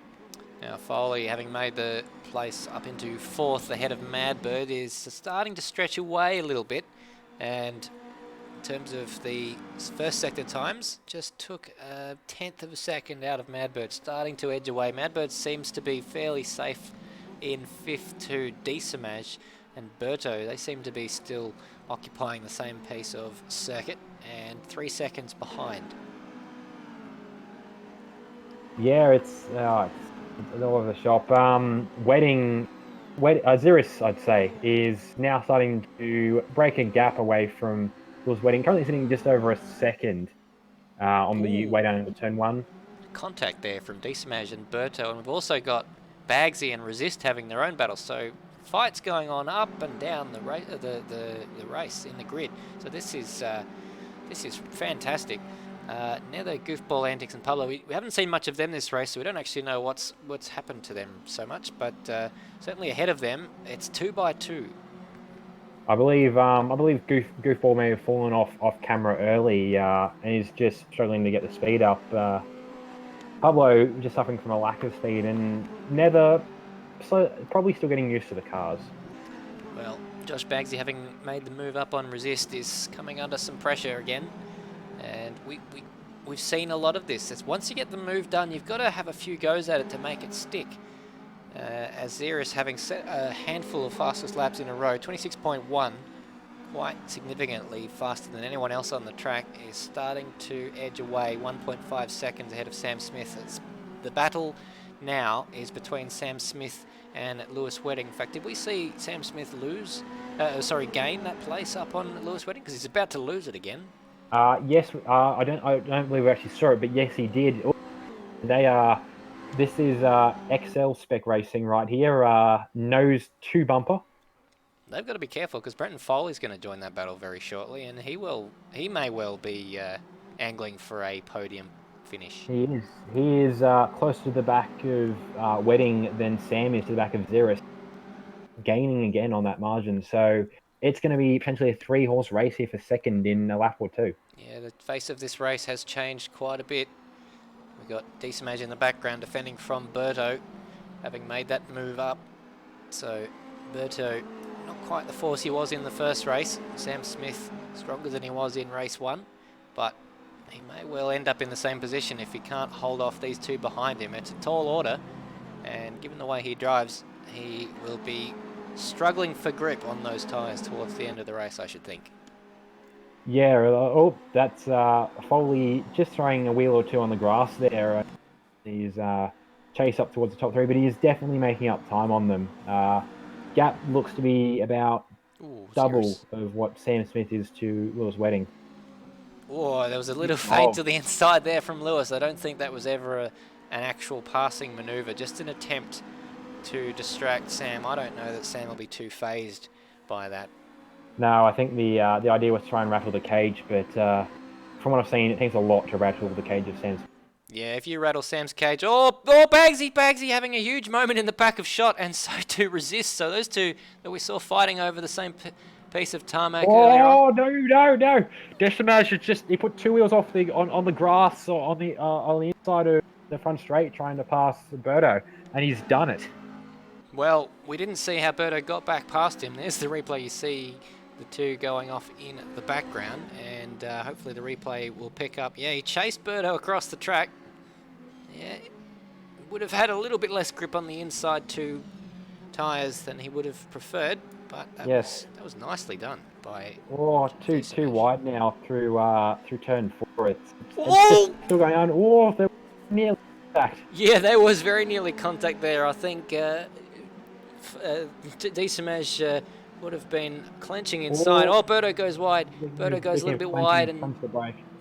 Now Foley, having made the place up into 4th ahead of Madbird, is starting to stretch away a little bit, and in terms of the first sector times, just took a 1/10 of a second out of Madbird, starting to edge away. Madbird seems to be fairly safe in 5th to Decimage, and Berto, they seem to be still occupying the same piece of circuit, and 3 seconds behind. Yeah, it's all over the shop. Ziras, I'd say, is now starting to break a gap away from Lewis Wedding. Currently sitting just over a second on the way down into turn 1. Contact there from Decimage and Berto, and we've also got Bagsy and Resist having their own battle. So fights going on up and down the race in the grid. So this is fantastic. Now the goofball antics and Pablo, we haven't seen much of them this race, so we don't actually know what's happened to them so much. But certainly ahead of them, it's 2 by 2. I believe Goofball may have fallen off camera early, and he's just struggling to get the speed up. Pablo just suffering from a lack of speed, and Nether probably still getting used to the cars. Well, Josh Bagsy, having made the move up on Resist, is coming under some pressure again, and we've seen a lot of this. It's once you get the move done, you've got to have a few goes at it to make it stick. As Ziras, having set a handful of fastest laps in a row, 26.1, quite significantly faster than anyone else on the track, is starting to edge away 1.5 seconds ahead of Sam Smith. The battle now is between Sam Smith and Lewis Wedding. In fact, did we see Sam Smith gain that place up on Lewis Wedding? Because he's about to lose it again. Yes, I don't believe we actually saw it, but yes, he did. This is XL spec racing right here. Nose 2 bumper. They've got to be careful because Brenton Foley's going to join that battle very shortly, and he may well be angling for a podium. finish. He is. He is closer to the back of Wedding than Sam is to the back of Ziras, gaining again on that margin. So it's going to be potentially a 3-horse race here for second in a lap or two. Yeah, the face of this race has changed quite a bit. We've got Decimage in the background defending from Berto, having made that move up. So Berto, not quite the force he was in the first race. Sam Smith, stronger than he was in race 1, but he may well end up in the same position if he can't hold off these two behind him. It's a tall order, and given the way he drives, he will be struggling for grip on those tyres towards the end of the race, I should think. Yeah, that's Foley just throwing a wheel or two on the grass there. He's chased up towards the top 3, but he is definitely making up time on them. Gap looks to be about double Ziras. of what Sam Smith is to Lewis Wedding. Oh, there was a little feint to the inside there from Lewis. I don't think that was ever an actual passing manoeuvre, just an attempt to distract Sam. I don't know that Sam will be too phased by that. No, I think the idea was to try and rattle the cage, but from what I've seen, it takes a lot to rattle the cage of Sam Smith. Yeah, if you rattle Sam's cage, Bagsy having a huge moment in the back of shot, and so too Resist. So those two that we saw fighting over the same piece of tarmac earlier on. No. Decimage he put 2 wheels off on the grass or on the inside of the front straight trying to pass Berto, and he's done it. Well, we didn't see how Berto got back past him. There's the replay. You see the two going off in the background, and hopefully the replay will pick up. Yeah, he chased Berto across the track. Yeah, would have had a little bit less grip on the inside two tyres than he would have preferred, but that was nicely done by. Too wide now through turn 4. It's just still going on. Oh, they're nearly back. Yeah, there was very nearly contact there. I think Decimage would have been clenching inside. Berto goes wide. Berto goes a little bit wide, and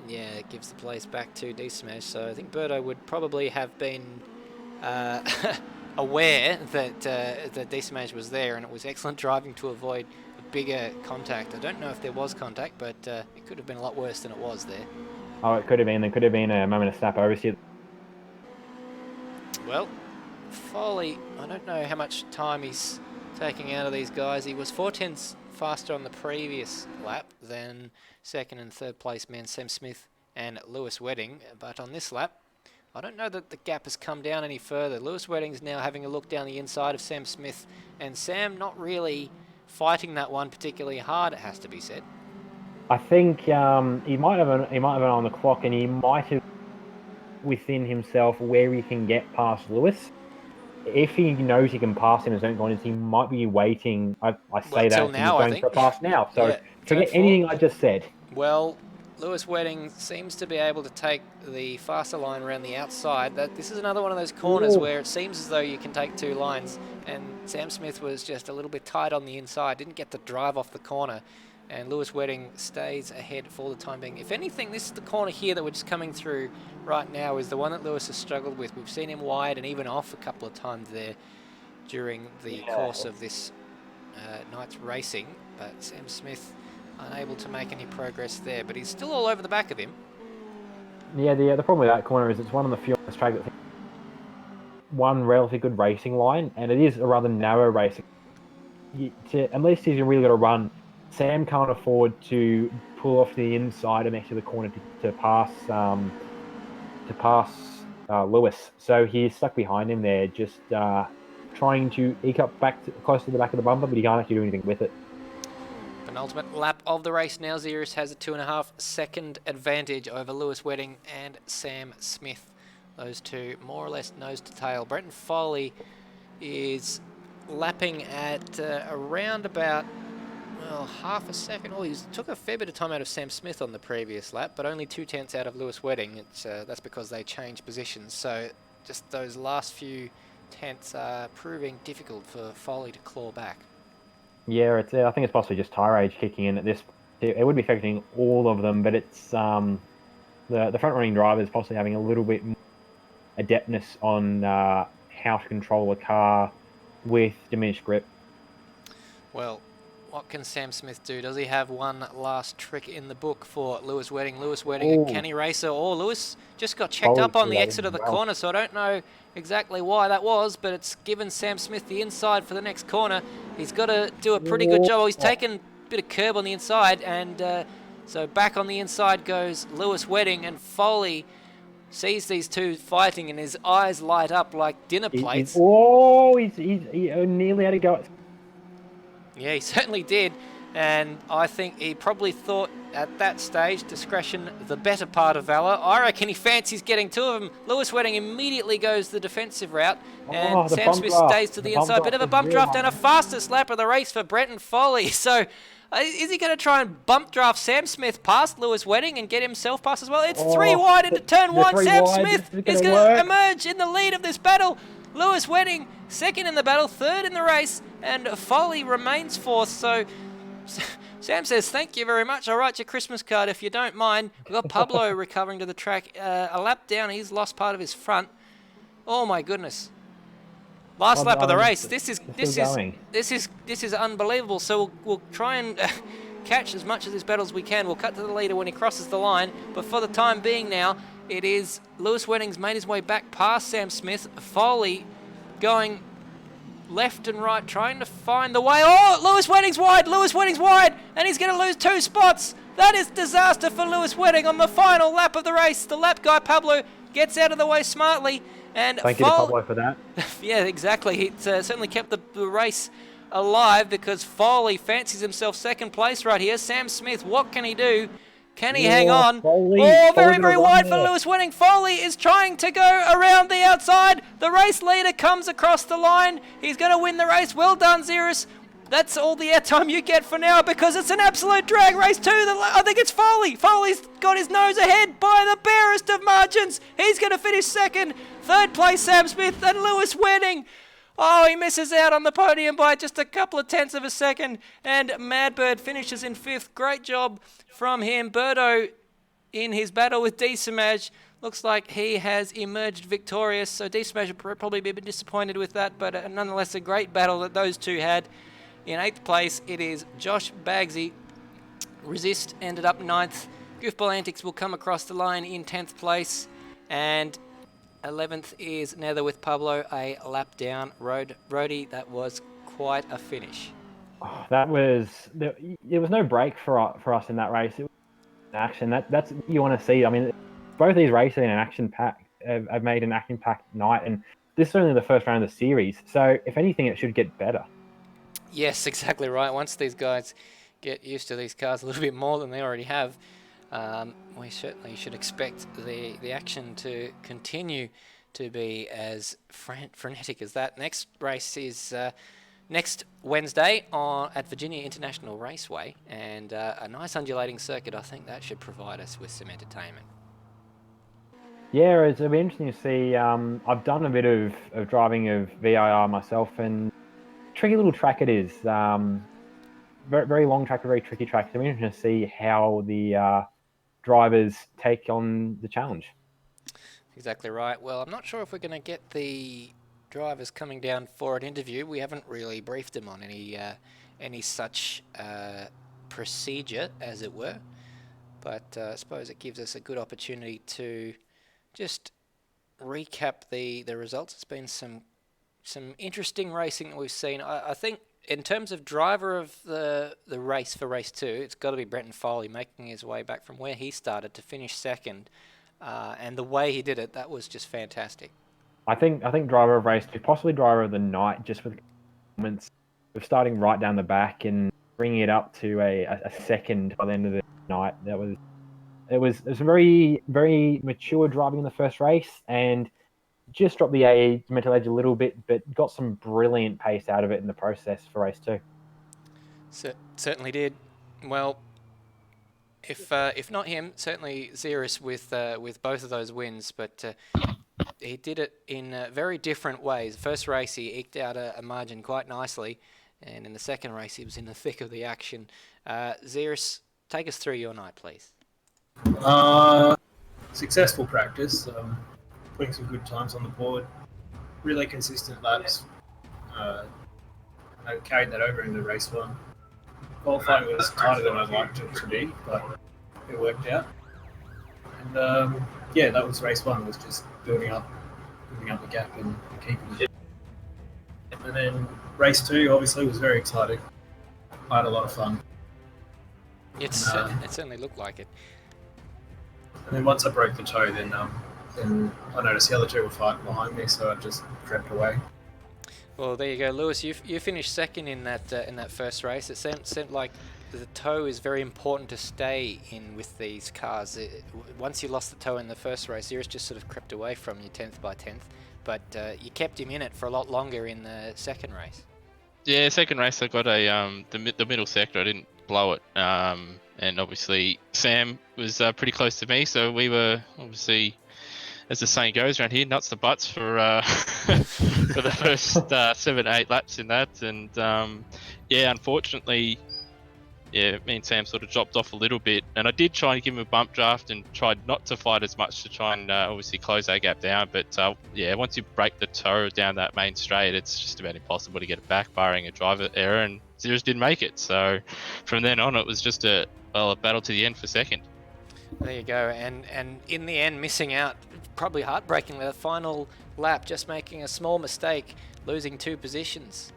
yeah, it gives the place back to Decimage. So I think Berto would probably have been aware that Decimage was there, and it was excellent driving to avoid a bigger contact. I don't know if there was contact, but it could have been a lot worse than it was there. Oh, it could have been. There could have been a moment of snap oversteer. Well, Foley, I don't know how much time he's taking out of these guys. He was 4/10 faster on the previous lap than second and third place men Sam Smith and Lewis Wedding, but on this lap, I don't know that the gap has come down any further. Lewis Wedding's now having a look down the inside of Sam Smith, and Sam not really fighting that one particularly hard, it has to be said. I think he might have been on the clock, and he might have within himself where he can get past Lewis. If he knows he can pass him and don't go on, he might be waiting. I say that till now, he's going for a pass now. So yeah, forget anything I just said. Well, Lewis Wedding seems to be able to take the faster line around the outside. This is another one of those corners where it seems as though you can take two lines, and Sam Smith was just a little bit tight on the inside, didn't get the drive off the corner, and Lewis Wedding stays ahead for the time being. If anything, this is the corner here that we're just coming through right now is the one that Lewis has struggled with. We've seen him wide and even off a couple of times there during the course of this night's racing, but Sam Smith unable to make any progress there, but he's still all over the back of him. Yeah, the problem with that corner is it's one on the few on this track that's one relatively good racing line, and it is a rather narrow racing. Unless he's really got to run, Sam can't afford to pull off the inside and actually the corner to pass Lewis. So he's stuck behind him there, just trying to eke up close to the back of the bumper, but he can't actually do anything with it. Penultimate lap of the race now. Ziras has a 2.5 second advantage over Lewis Wedding and Sam Smith. Those two more or less nose to tail. Brenton Foley is lapping at around about half a second. He took a fair bit of time out of Sam Smith on the previous lap, but only 2/10 out of Lewis Wedding. That's because they changed positions. So just those last few tenths are proving difficult for Foley to claw back. Yeah, I think it's possibly just tire age kicking in at this. It would be affecting all of them, but it's the front running driver is possibly having a little bit more adeptness on how to control a car with diminished grip. Well, What can Sam Smith do? Does he have one last trick in the book for Lewis Wedding? Lewis Wedding, a canny racer. Oh, Lewis just got checked up on the exit of the corner, so I don't know exactly why that was, but it's given Sam Smith the inside for the next corner. He's got to do a pretty good job. He's taken a bit of curb on the inside, and so back on the inside goes Lewis Wedding, and Foley sees these two fighting, and his eyes light up like dinner plates. He nearly had to go. Yeah, he certainly did, and I think he probably thought at that stage, discretion the better part of valour. I reckon he fancies getting two of them. Lewis Wedding immediately goes the defensive route, and Sam Smith stays to the inside. Bit of a bump draft and a fastest lap of the race for Brenton Foley. So is he going to try and bump draft Sam Smith past Lewis Wedding and get himself past as well? It's 3 wide into turn 1. Sam Smith is going to emerge in the lead of this battle. Lewis Wedding second in the battle, third in the race, and Foley remains fourth. So Sam says, thank you very much. I'll write your Christmas card if you don't mind. We've got Pablo recovering to the track. A lap down, he's lost part of his front. Oh my goodness. Last lap of the race. This is unbelievable. So we'll try and catch as much of this battle as we can. We'll cut to the leader when he crosses the line. But for the time being now, it is Lewis Wedding's made his way back past Sam Smith. Foley going left and right, trying to find the way. Oh, Lewis Wedding's wide, and he's going to lose 2 spots. That is disaster for Lewis Wedding on the final lap of the race. The lap guy, Pablo, gets out of the way smartly. And thank you to Pablo for that. Yeah, exactly. He certainly kept the race alive, because Foley fancies himself second place right here. Sam Smith, what can he do? Can he hang on? Very, very wide for Lewis Wedding. Foley is trying to go around the outside. The race leader comes across the line. He's going to win the race. Well done, Ziras. That's all the airtime you get for now, because it's an absolute drag race too. I think it's Foley. Foley's got his nose ahead by the barest of margins. He's going to finish second. Third place, Sam Smith, and Lewis Wedding. Oh, he misses out on the podium by just a couple of tenths of a second. And Madbird finishes in 5th. Great job from him. Birdo, in his battle with D-Smash, looks like he has emerged victorious. So D-Smash will probably be a bit disappointed with that, but nonetheless a great battle that those two had. In 8th place, it is Josh Bagsy. Resist ended up 9th. Goofball Antics will come across the line in 10th place. And 11th is Nether with Pablo, a lap down. Roadie, that was quite a finish. Oh, there was no break for us in that race. It was action. That's what you want to see. I mean, both these races in an action-packed have made an action-packed night, and this is only the first round of the series. So, if anything, it should get better. Yes, exactly right. Once these guys get used to these cars a little bit more than they already have, we certainly should expect the action to continue to be as frenetic as that. Next race is next Wednesday at Virginia International Raceway, and a nice undulating circuit. I think that should provide us with some entertainment. Yeah, it'll be interesting to see. I've done a bit of driving of VIR myself, and tricky little track it is. Very, very long track, a very tricky track. So it'll be interesting to see how the drivers take on the challenge. Exactly right. Well, I'm not sure if we're going to get the drivers coming down for an interview. We haven't really briefed them on any such procedure, as it were. But I suppose it gives us a good opportunity to just recap the results. It's been some interesting racing that we've seen. I think in terms of driver of the race for race 2, it's got to be Brenton Foley, making his way back from where he started to finish second. And the way he did it, that was just fantastic. I think driver of race 2, possibly driver of the night, just with moments of starting right down the back and bringing it up to a second by the end of the night. It was very, very mature driving in the first race, and just dropped the mental edge a little bit, but got some brilliant pace out of it in the process for race 2. Certainly did. Well, if not him, certainly Ziras with both of those wins, but he did it in very different ways. First race he eked out a margin quite nicely, and in the second race he was in the thick of the action. Ziras, take us through your night, please. Successful practice. Putting some good times on the board, really consistent laps. I carried that over into race 1. qualifying was tighter than I'd liked it to be, but it worked out. And yeah, that was race one. Was just building up the gap and keeping it. And then race two, obviously, was very exciting. I had a lot of fun. It certainly looked like it. And then once I broke the toe, then I noticed the other two were fighting behind me, so I just crept away. Well, there you go, Lewis. You finished second in that first race. It seemed like the toe is very important to stay in with these cars. Once you lost the toe in the first race, Ziras just sort of crept away from you 10th by 10th, but you kept him in it for a lot longer in the second race. Yeah, second race I got the middle sector. I didn't blow it, and obviously Sam was pretty close to me, so we were obviously, as the saying goes around here, nuts to butts for for the first 7-8 laps in that, and yeah, unfortunately, yeah, me and Sam sort of dropped off a little bit, and I did try and give him a bump draft and tried not to fight as much to try and obviously close that gap down, but yeah, once you break the toe down that main straight, it's just about impossible to get it back, barring a driver error, and Ziras didn't make it, so from then on it was just a battle to the end for second. There you go, and in the end, missing out, probably heartbreaking, the final lap, just making a small mistake, losing 2 positions.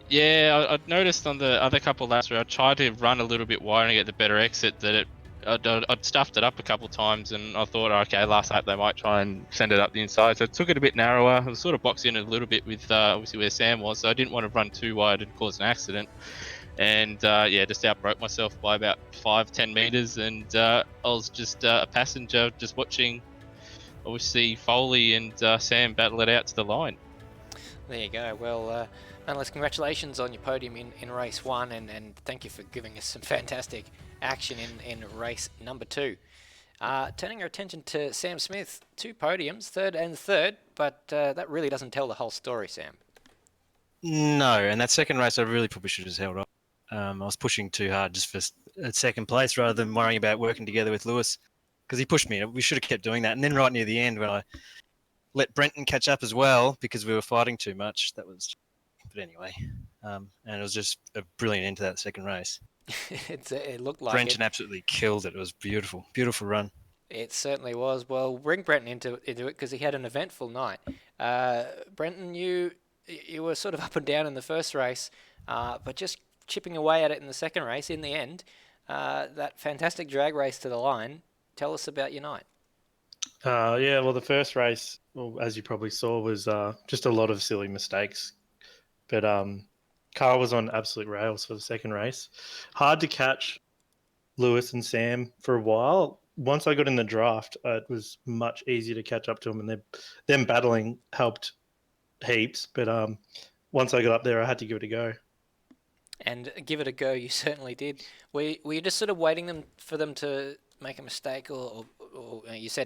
Yeah, I noticed on the other couple of laps where I tried to run a little bit wider and get the better exit that I'd stuffed it up a couple of times, and I thought, okay, last lap they might try and send it up the inside, so I took it a bit narrower. I was sort of boxing in a little bit with obviously where Sam was, so I didn't want to run too wide and cause an accident. And yeah, just outbroke myself by about 5-10 meters, and I was just a passenger just watching, obviously, Foley and Sam battle it out to the line. There you go. Well, nonetheless, congratulations on your podium in race 1, and thank you for giving us some fantastic action in race number 2. Turning our attention to Sam Smith, 2 podiums, third and third, but that really doesn't tell the whole story, Sam. No, and that second race I really probably should have held on. I was pushing too hard just for second place rather than worrying about working together with Lewis, because he pushed me. We should have kept doing that. And then right near the end, when I let Brenton catch up as well because we were fighting too much, that was. But anyway, and it was just a brilliant end to that second race. It looked like Brenton absolutely killed it. It was beautiful, beautiful run. It certainly was. Well, bring Brenton into it because he had an eventful night. Brenton, you were sort of up and down in the first race, but just chipping away at it in the second race. In the end, that fantastic drag race to the line. Tell us about your night. Yeah, well, the first race, well, as you probably saw, was just a lot of silly mistakes. But car was on absolute rails for the second race. Hard to catch Lewis and Sam for a while. Once I got in the draft, it was much easier to catch up to them, and them battling helped heaps. But once I got up there, I had to give it a go. And give it a go, you certainly did. Were you just sort of waiting for them to make a mistake, or you said